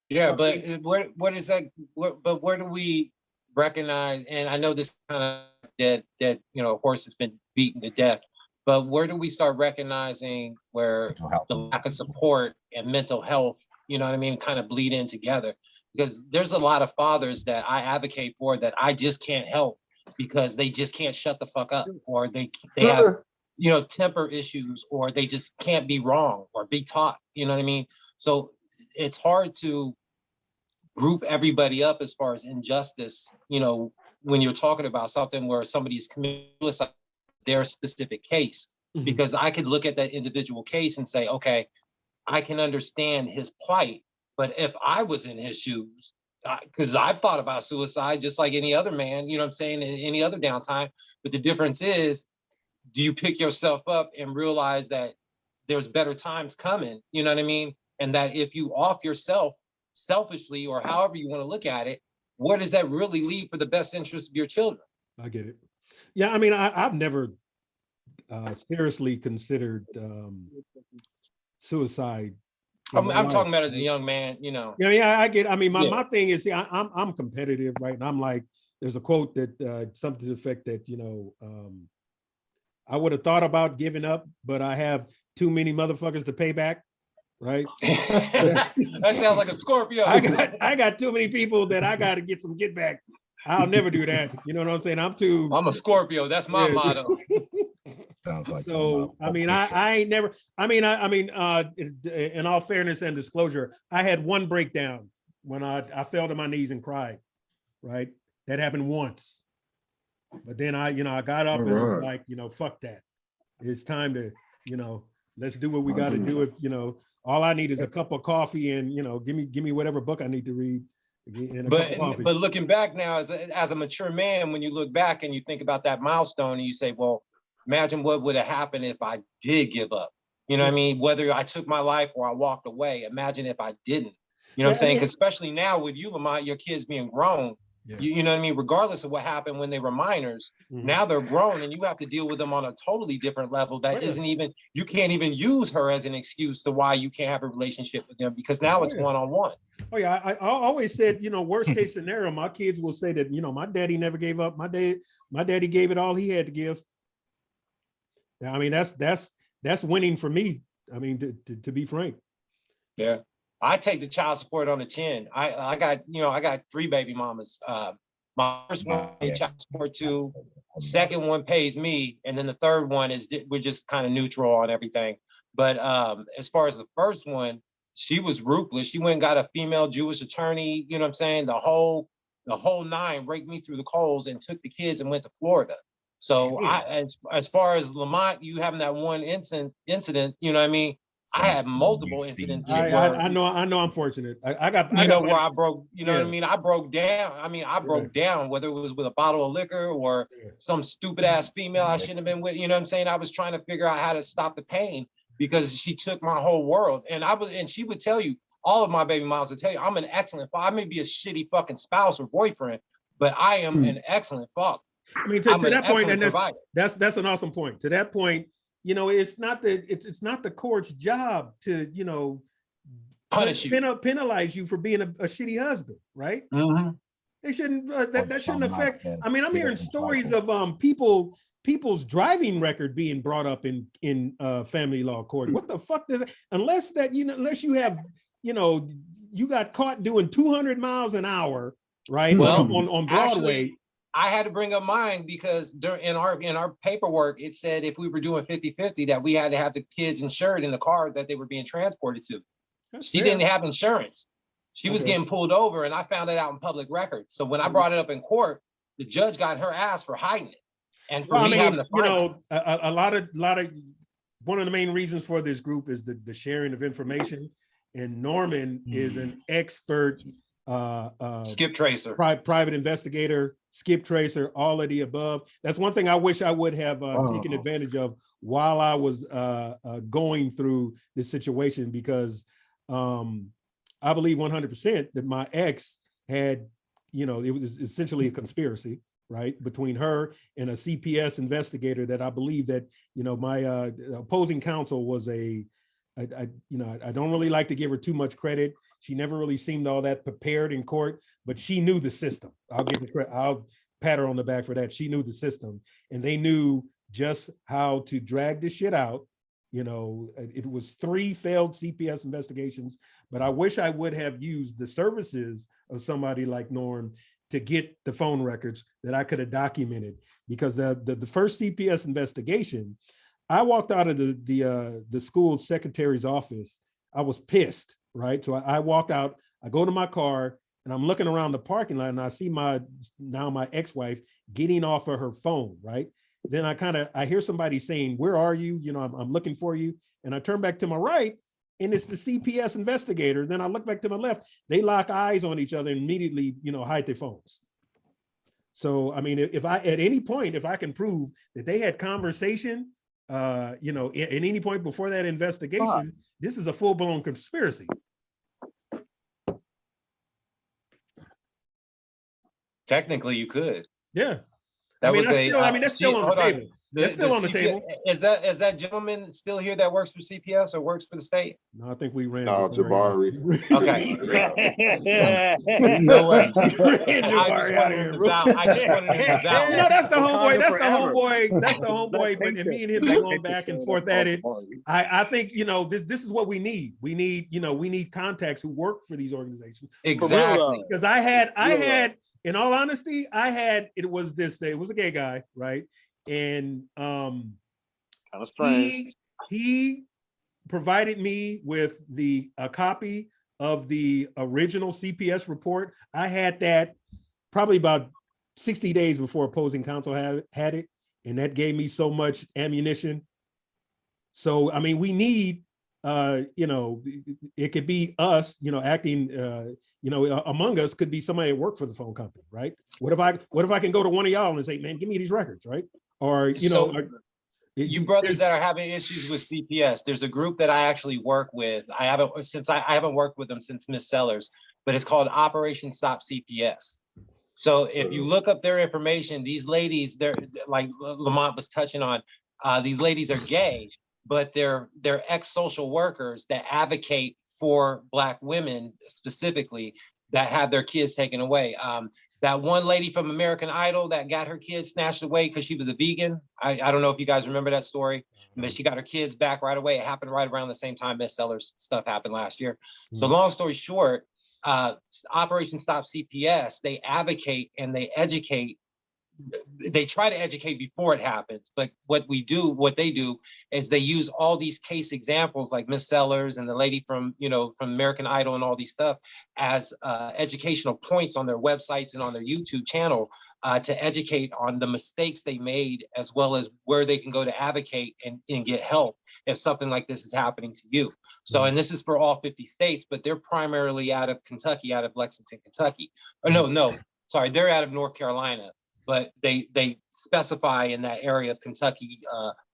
Yeah, but what is that? But where do we recognize? And I know this kind of that horse has been beaten to death. But where do we start recognizing where the lack of support and mental health, kind of bleed in together? Because there's a lot of fathers that I advocate for that I just can't help because they just can't shut the fuck up, or they have, temper issues, or they just can't be wrong or be taught, So it's hard to group everybody up as far as injustice, when you're talking about something where somebody's committed suicide, their specific case, because I could look at that individual case and say, okay, I can understand his plight, but if I was in his shoes, because I've thought about suicide just like any other man, in any other downtime, but the difference is, do you pick yourself up and realize that there's better times coming, and that if you off yourself selfishly, or however you want to look at it, where does that really lead for the best interest of your children? I get it. Yeah, I mean, I've never seriously considered suicide. I'm talking about as a young man, Yeah, I get. I mean, my thing is, I'm competitive, right? And I'm like, there's a quote that something to the effect that I would have thought about giving up, but I have too many motherfuckers to pay back, right? That sounds like a Scorpio. I got too many people that I got to get some get back. I'll never do that. You know what I'm saying? I'm a Scorpio. That's my motto. Sounds like so. I mean, I ain't never. I mean, in all fairness and disclosure, I had one breakdown when I fell to my knees and cried. Right, that happened once, but then I got up and was like, fuck that. It's time to, let's do what we got to do. It, all I need is a cup of coffee and give me whatever book I need to read. But looking back now, as a mature man, when you look back and you think about that milestone, and you say, well, imagine what would have happened if I did give up. What I mean? Whether I took my life or I walked away. Imagine if I didn't. What I'm saying? Because especially now with you, Lamont, your kids being grown, you know what I mean? Regardless of what happened when they were minors, now they're grown, and you have to deal with them on a totally different level. That isn't even, you can't even use her as an excuse to why you can't have a relationship with them, because now it's one-on-one. Oh yeah, I always said, worst case scenario, my kids will say that, my daddy never gave up. My daddy gave it all he had to give. I mean, that's winning for me. I mean, to be frank. Yeah, I take the child support on the chin. I got 3 baby mamas. My first one pays child support to, second one pays me, and then the third one is we're just kind of neutral on everything. But as far as the first one, she was ruthless. She went and got a female Jewish attorney, the whole 9, raked me through the coals and took the kids and went to Florida. So as far as Lamont, you having that one incident, you know what I mean? I had multiple incidents I know I'm fortunate. I got where I broke, you know what I mean? I broke down. I mean, I broke down, whether it was with a bottle of liquor or some stupid ass female I shouldn't have been with, you know what I'm saying? I was trying to figure out how to stop the pain because she took my whole world. And she would tell you, all of my baby moms would tell you, I'm an excellent father. I may be a shitty fucking spouse or boyfriend, but I am an excellent father. I mean, to that point, and that's an awesome point. To that point, you know, it's not the court's job to, you know, punish you, penalize you for being a shitty husband, right? They shouldn't. That shouldn't affect. I mean, I'm hearing stories of people's driving record being brought up in family law court. What the fuck does it? Unless you have, you know, you got caught doing 200 miles an hour, right? Well, on Broadway. Actually, I had to bring up mine because in our paperwork, it said if we were doing 50-50 that we had to have the kids insured in the car that they were being transported to. She didn't have insurance. She was getting pulled over, and I found it out in public record. So when I brought it up in court, the judge got her ass for hiding it. And for me having to fight, you know, a lot of one of the main reasons for this group is the sharing of information. And Norman is an expert skip tracer, private investigator, skip tracer, all of the above. That's one thing I wish I would have taken advantage of while I was going through this situation, because I believe 100% that my ex had, you know, it was essentially a conspiracy, right, between her and a CPS investigator that I believe that, you know, my opposing counsel was you know, I don't really like to give her too much credit. She never really seemed all that prepared in court, but she knew the system. I'll give her credit. I'll pat her on the back for that. She knew the system, and they knew just how to drag this shit out. You know, it was 3 failed CPS investigations, but I wish I would have used the services of somebody like Norm to get the phone records that I could have documented, because the first CPS investigation, I walked out of the school secretary's office. I was pissed, right? So I walked out, I go to my car, and I'm looking around the parking lot, and I see my ex-wife getting off of her phone, right? Then I hear somebody saying, "Where are you? You know, I'm looking for you." And I turn back to my right, and it's the CPS investigator. Then I look back to my left, they lock eyes on each other and immediately, you know, hide their phones. So, I mean, if I, at any point, if I can prove that they had conversation, you know, at any point before that investigation, this is a full-blown conspiracy. Technically, you could. Yeah. That that's still on the table. That's still on the table. Is that gentleman still here that works for CPS or works for the state? No, I think we ran. No, Jabari. Okay. No way. I just wanted to out. You know, that's the homeboy. That's the homeboy. That's the homeboy. But me and him been going back and forth at it. I think, you know, this is what we need. We need contacts who work for these organizations. Exactly. Because I had. In all honesty, it was a gay guy, right? And kind of strange. He provided me with a copy of the original CPS report. I had that probably about 60 days before opposing counsel had it, and that gave me so much ammunition. So, I mean, we need, you know, it could be us, you know, acting, you know, among us could be somebody that worked for the phone company, right? What if I can go to one of y'all and say, "Man, give me these records," right? Or, you know, you brothers that are having issues with CPS, there's a group that I actually work with. I haven't worked with them since Miss Sellers, but it's called Operation Stop CPS. So if you look up their information, these ladies, they're like Lamont was touching on, these ladies are gay, but they're ex-social workers that advocate for Black women specifically that have their kids taken away. That one lady from American Idol that got her kids snatched away because she was a vegan. I don't know if you guys remember that story, but she got her kids back right away. It happened right around the same time Miss Sellers stuff happened last year. So long story short, Operation Stop CPS, they advocate and they educate they try to educate before it happens, but what they do is they use all these case examples like Miss Sellers and the lady from American Idol and all these stuff as educational points on their websites and on their YouTube channel to educate on the mistakes they made, as well as where they can go to advocate and get help if something like this is happening to you. So, and this is for all 50 states, but they're primarily out of Kentucky, out of Lexington, Kentucky. Or sorry, they're out of North Carolina, but they specify in that area of Kentucky,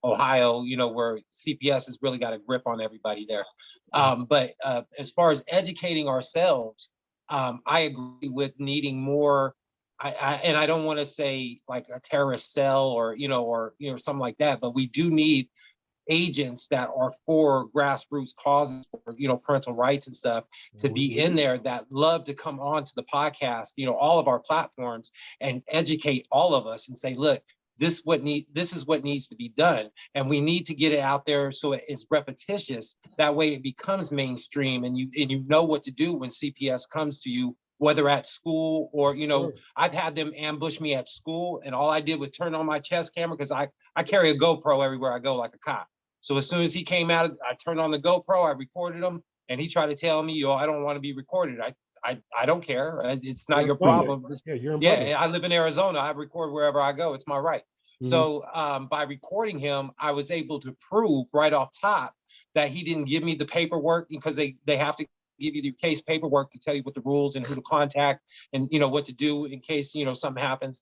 Ohio, where CPS has really got a grip on everybody there. But as far as educating ourselves, I agree with needing more. And I don't want to say like a terrorist cell or something like that, but we do need agents that are for grassroots causes, for parental rights and stuff, to be in there that love to come on to the podcast, all of our platforms, and educate all of us and say, look, this is what needs to be done, and we need to get it out there so it's repetitious. That way it becomes mainstream, and you know what to do when CPS comes to you, whether at school or I've had them ambush me at school, and all I did was turn on my chest camera, because I carry a GoPro everywhere I go like a cop. So as soon as he came out, I turned on the GoPro, I recorded him, and he tried to tell me, I don't want to be recorded. I don't care. It's not your problem. Yeah, I live in Arizona. I record wherever I go. It's my right. Mm-hmm. So by recording him, I was able to prove right off top that he didn't give me the paperwork, because they have to give you the case paperwork to tell you what the rules and who to contact and what to do in case something happens.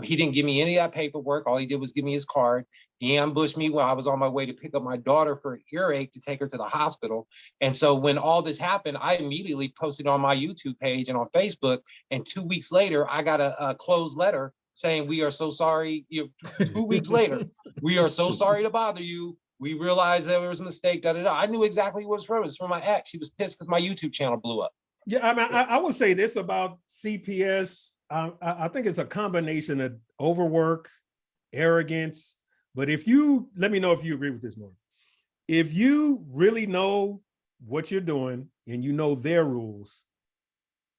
He didn't give me any of that paperwork. All he did was give me his card. He ambushed me while I was on my way to pick up my daughter for an earache to take her to the hospital. And so when all this happened, I immediately posted on my YouTube page and on Facebook. And 2 weeks later, I got a closed letter saying, we are so sorry. 2 weeks later, we are so sorry to bother you. We realized there was a mistake. I knew exactly what it was from. It was from my ex. She was pissed because my YouTube channel blew up. Yeah, I mean, I would say this about CPS. I think it's a combination of overwork, arrogance. But let me know if you agree with this, Norm. If you really know what you're doing and you know their rules,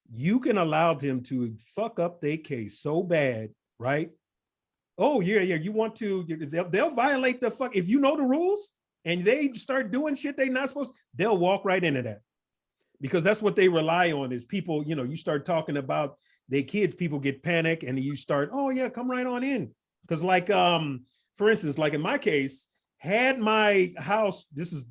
you can allow them to fuck up their case so bad, right? Oh, yeah, you want to, they'll violate the fuck. If you know the rules and they start doing shit they're not supposed to, they'll walk right into that. Because that's what they rely on is people, you start talking about their kids, people get panic and you start, oh yeah, come right on in. Because like, for instance, like in my case, had my house, as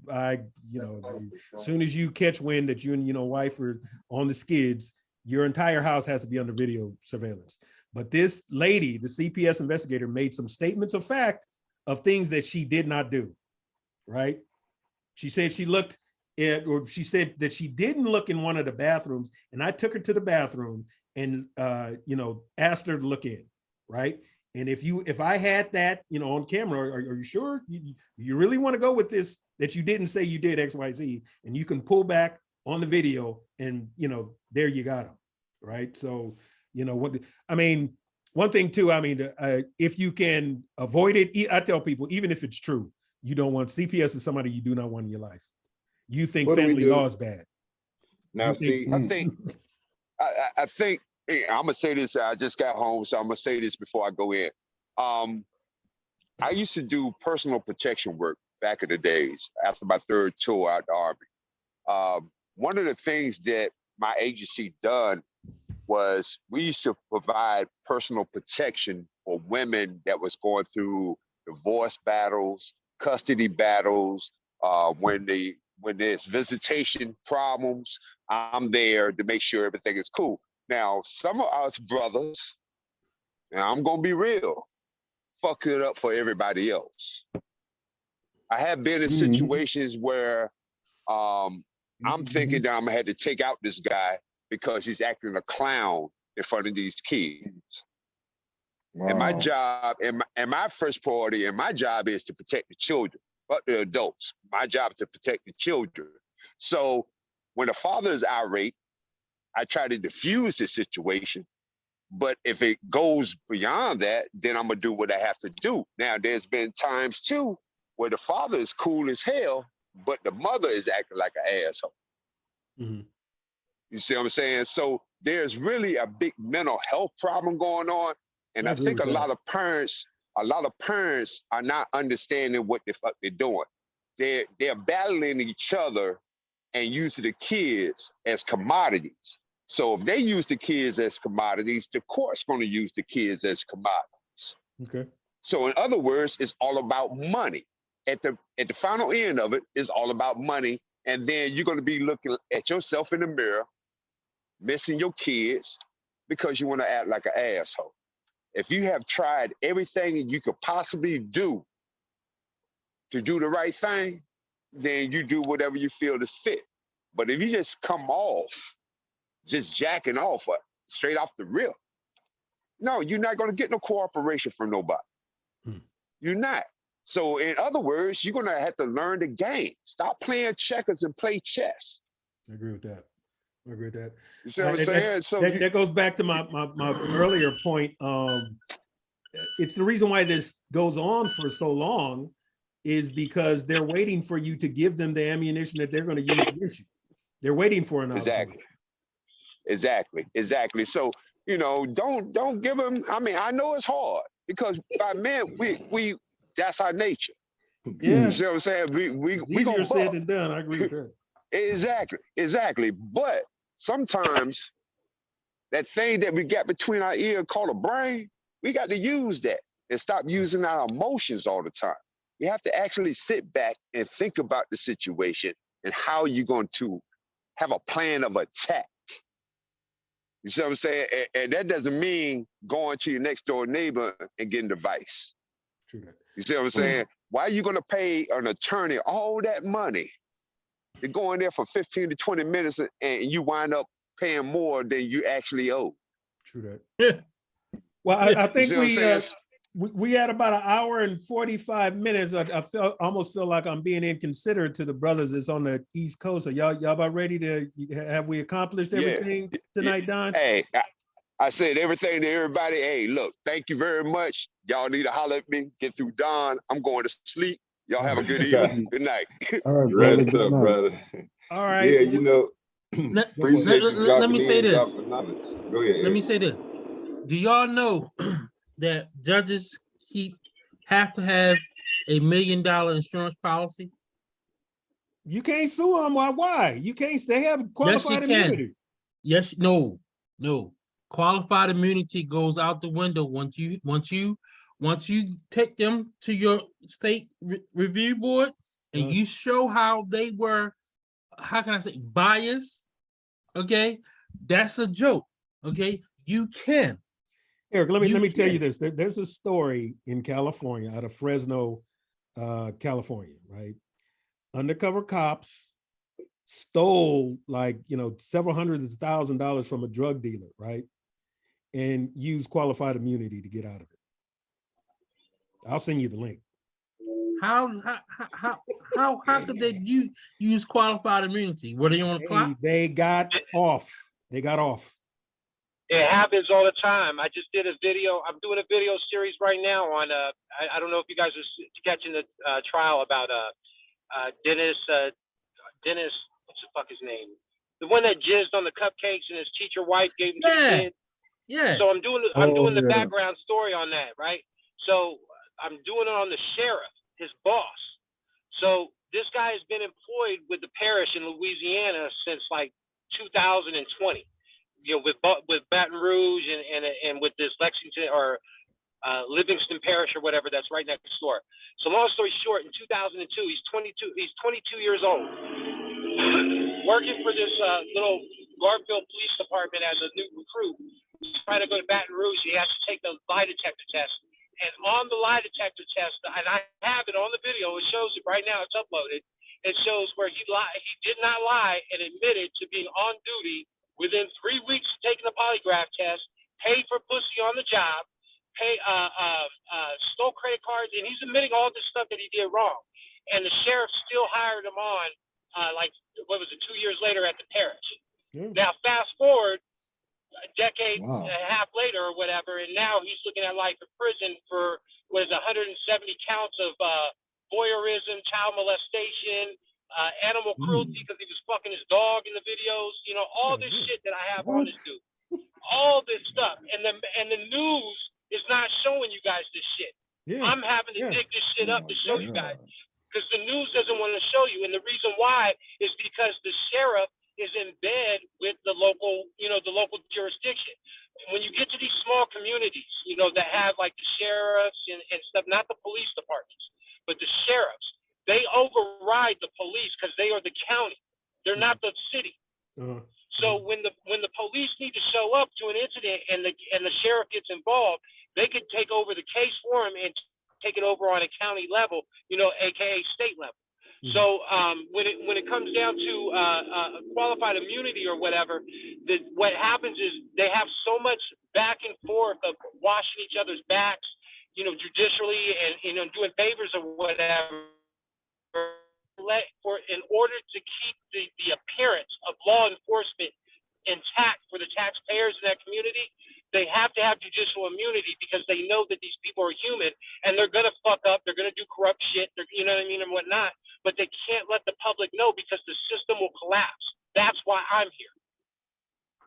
soon as you catch wind that you and wife are on the skids, your entire house has to be under video surveillance. But this lady, the CPS investigator, made some statements of fact of things that she did not do, right? She said she looked at, or she said that she didn't look in one of the bathrooms, and I took her to the bathroom and, asked her to look in, right? And if I had that, on camera, are you sure you really want to go with this, that you didn't say you did X, Y, Z, and you can pull back on the video and, there you got them, right? So, one thing too, if you can avoid it, I tell people, even if it's true, you don't want CPS is somebody you do not want in your life. You think family law is bad. Now, I think I'm gonna say this. I just got home, so I'm gonna say this before I go in. I used to do personal protection work back in the days after my third tour out the Army. One of the things that my agency done was we used to provide personal protection for women that was going through divorce battles, custody battles, when there's visitation problems. I'm there to make sure everything is cool. Now, some of us brothers, and I'm gonna be real, fuck it up for everybody else. I have been in situations where I'm thinking that I'm gonna have to take out this guy because he's acting a clown in front of these kids. Wow. And my job, and my first priority, and my job is to protect the children, but the adults. My job is to protect the children. So when a father is irate, I try to diffuse the situation. But if it goes beyond that, then I'm gonna do what I have to do. Now, there's been times too where the father is cool as hell, but the mother is acting like an asshole. Mm-hmm. You see what I'm saying? So there's really a big mental health problem going on. And I think a lot of parents are not understanding what the fuck they're doing. They're battling each other and using the kids as commodities. So if they use the kids as commodities, the court's going to use the kids as commodities. Okay. So in other words, it's all about money. At the final end of it, it's all about money. And then you're going to be looking at yourself in the mirror, missing your kids because you want to act like an asshole. If you have tried everything you could possibly do to do the right thing, then you do whatever you feel is fit. But if you just come off, just jacking off straight off the rip, no, you're not going to get no cooperation from nobody. You're not. So in other words, you're going to have to learn the game. Stop playing checkers and play chess. I agree with that. I agree with that. You see what I'm saying? So that goes back to my earlier point. It's the reason why this goes on for so long is because they're waiting for you to give them the ammunition that they're going to use against you. They're waiting for an opportunity. Exactly. So, you know, don't give them. I mean, I know it's hard because by men, we that's our nature. Yeah. You see what I'm saying? We easier said than done. I agree with that. Exactly. But sometimes that thing that we got between our ear called a brain, we got to use that and stop using our emotions all the time. We have to actually sit back and think about the situation and how you're going to have a plan of attack. You see what I'm saying? And that doesn't mean going to your next door neighbor and getting the vice. True. You see what I'm saying? Why are you going to pay an attorney all that money to go in there for 15 to 20 minutes and you wind up paying more than you actually owe? True that. Well, I think we had about an hour and 45 minutes. I almost feel like I'm being inconsiderate to the brothers that's on the East Coast. Are y'all about ready to, have we accomplished everything tonight, Don? Hey, I said everything to everybody. Hey, look, thank you very much. Y'all need to holler at me, get through Don. I'm going to sleep. Y'all have a good evening. Good night. All right, Rest up, brother. All right. Yeah, you know, appreciate you let me say this. knowledge. Go ahead. Let me say this. Do y'all know that judges have to have $1 million insurance policy? You can't sue them. Why? You can't. They have qualified immunity. Yes, no. Qualified immunity goes out the window once you take them to your state review board and you show how they were, how can I say, biased. Okay, that's a joke. Okay, you can. Eric, let me tell you this. There's a story in California, out of Fresno, California, right? Undercover cops stole several hundreds of $1,000s from a drug dealer, right? And used qualified immunity to get out of it. I'll send you the link. How could they use qualified immunity? Were they on the clock? They got off. It happens all the time. I just did a video. I'm doing a video series right now on, I don't know if you guys are catching the trial about Dennis, what's the fuck his name? The one that jizzed on the cupcakes and his teacher wife gave him to the kid. Yeah. So I'm doing the background story on that, right? So I'm doing it on the sheriff, his boss. So this guy has been employed with the parish in Louisiana since like 2020. You know, with Baton Rouge and with this Lexington or Livingston Parish or whatever that's right next door. So long story short, in 2002, he's 22 years old, working for this little Garfield Police Department as a new recruit. He's trying to go to Baton Rouge. He has to take the lie detector test. And on the lie detector test, and I have it on the video, it shows it right now, it's uploaded. It shows where he did not lie and admitted to being on duty within 3 weeks of taking a polygraph test, paid for pussy on the job, stole credit cards, and he's admitting all this stuff that he did wrong. And the sheriff still hired him on, 2 years later at the parish. Now, fast forward a decade and a half later or whatever, and now he's looking at life in prison for 170 counts of voyeurism, child molestation, animal cruelty because he was fucking his dog in the videos, you know, all this shit that I have on this dude, all this stuff, and the news is is not showing you guys this shit. Yeah. I'm having to dig this shit up to show you guys because the news doesn't want to show you. And the reason why is because the sheriff is in bed with the local, the local jurisdiction. When you get to these small communities, that have like the sheriffs and stuff, not the police departments, but the sheriffs, they override the police because they are the county. They're not the city. So when the police need to show up to an incident and the sheriff gets involved, they could take over the case for him and take it over on a county level, aka state level. So when it comes down to qualified immunity or whatever, what happens is they have so much back and forth of washing each other's backs, judicially and doing favors or whatever. In order to keep the appearance of law enforcement intact for the taxpayers in that community, they have to have judicial immunity because they know that these people are human and they're gonna fuck up, they're gonna do corrupt shit, you know what I mean, and whatnot. But they can't let the public know because the system will collapse. That's why I'm here.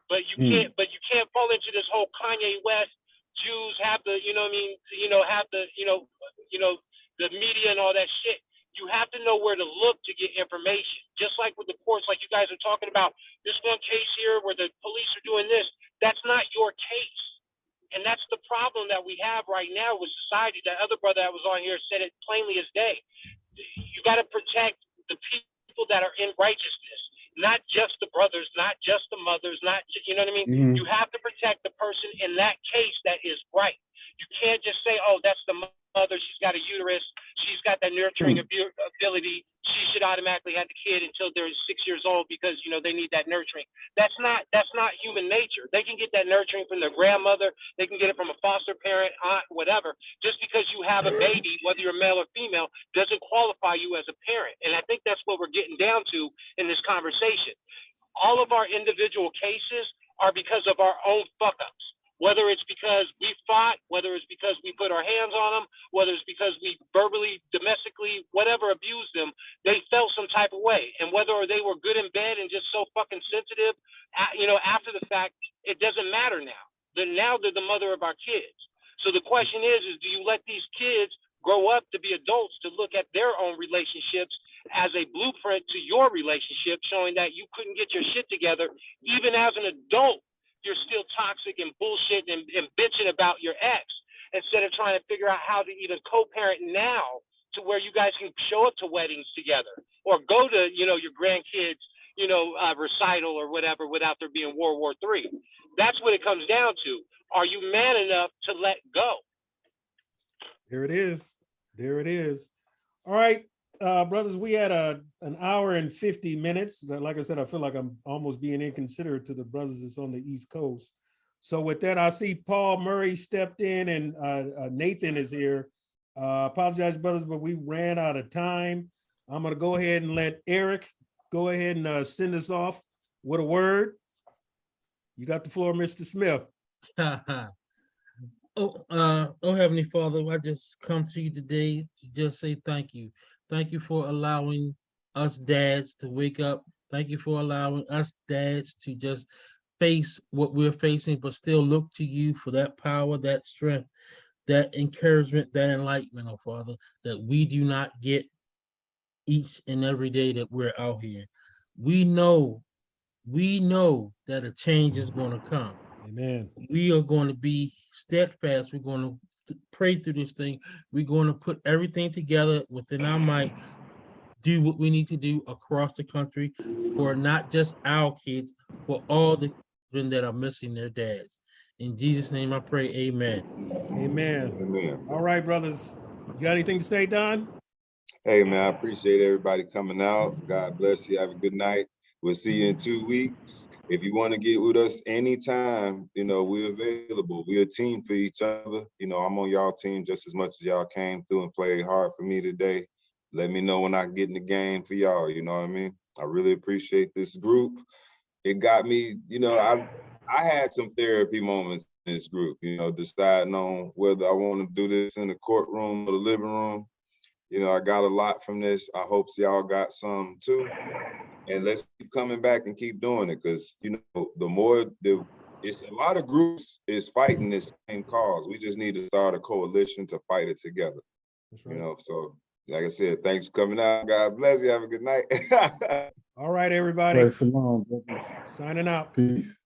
But you can't fall into this whole Kanye West Jews have the, have the, the media and all that shit. You have to know where to look to get information. Just like with the courts, like you guys are talking about this one case here where the police are doing this, that's not your case. And that's the problem that we have right now with society. That other brother that was on here said it plainly as day. You got to protect the people that are in righteousness, not just the brothers, not just the mothers, not just, you know what I mean? You have to protect the person in that case that is right. You can't just say, oh, that's the mother, she's got a uterus, she's got that nurturing ability, she should automatically have the kid until they're 6 years old because they need that nurturing. That's not human nature. They can get that nurturing from their grandmother, they can get it from a foster parent, aunt, whatever. Just because you have a baby, whether you're male or female, doesn't qualify you as a parent. And I think that's what we're getting down to in this conversation. All of our individual cases are because of our own fuck ups. Whether it's because we fought, whether it's because we put our hands on them, whether it's because we verbally, domestically, whatever abused them, they felt some type of way. And whether they were good in bed and just so fucking sensitive, after the fact, it doesn't matter now. Now they're the mother of our kids. So the question is do you let these kids grow up to be adults to look at their own relationships as a blueprint to your relationship, showing that you couldn't get your shit together, even as an adult? You're still toxic and bullshit and bitching about your ex instead of trying to figure out how to even co-parent now to where you guys can show up to weddings together or go to, your grandkids, recital or whatever without there being World War III. That's what it comes down to. Are you man enough to let go? There it is. There it is. All right. Brothers, we had an hour and 50 minutes. Like I said, I feel like I'm almost being inconsiderate to the brothers that's on the East Coast. So with that, I see Paul Murray stepped in and Nathan is here. Apologize, brothers, but we ran out of time. I'm going to go ahead and let Eric go ahead and send us off with a word. You got the floor, Mr. Smith. Oh, Heavenly Father, I just come to you today to just say thank you. Thank you for allowing us dads to wake up. Thank you for allowing us dads to just face what we're facing, but still look to you for that power, that strength, that encouragement, that enlightenment, oh Father, that we do not get each and every day that we're out here. We know that a change is going to come. Amen. We are going to be steadfast. We're going to pray through this thing. We're going to put everything together within our might, do what we need to do across the country for not just our kids, but all the children that are missing their dads. In Jesus' name I pray, amen. Amen. Amen. All right, brothers. You got anything to say, Don? Hey, man, I appreciate everybody coming out. God bless you. Have a good night. We'll see you in 2 weeks. If you want to get with us anytime, we're available. We're a team for each other. I'm on y'all team just as much as y'all came through and played hard for me today. Let me know when I get in the game for y'all, you know what I mean? I really appreciate this group. It got me, I had some therapy moments in this group, deciding on whether I want to do this in the courtroom or the living room. I got a lot from this. I hope y'all got some too. And let's keep coming back and keep doing it because, the more it's a lot of groups is fighting this same cause. We just need to start a coalition to fight it together. That's right. You know, so like I said, thanks for coming out. God bless you. Have a good night. All right, everybody. Praise the Lord, brothers. Signing out. Peace.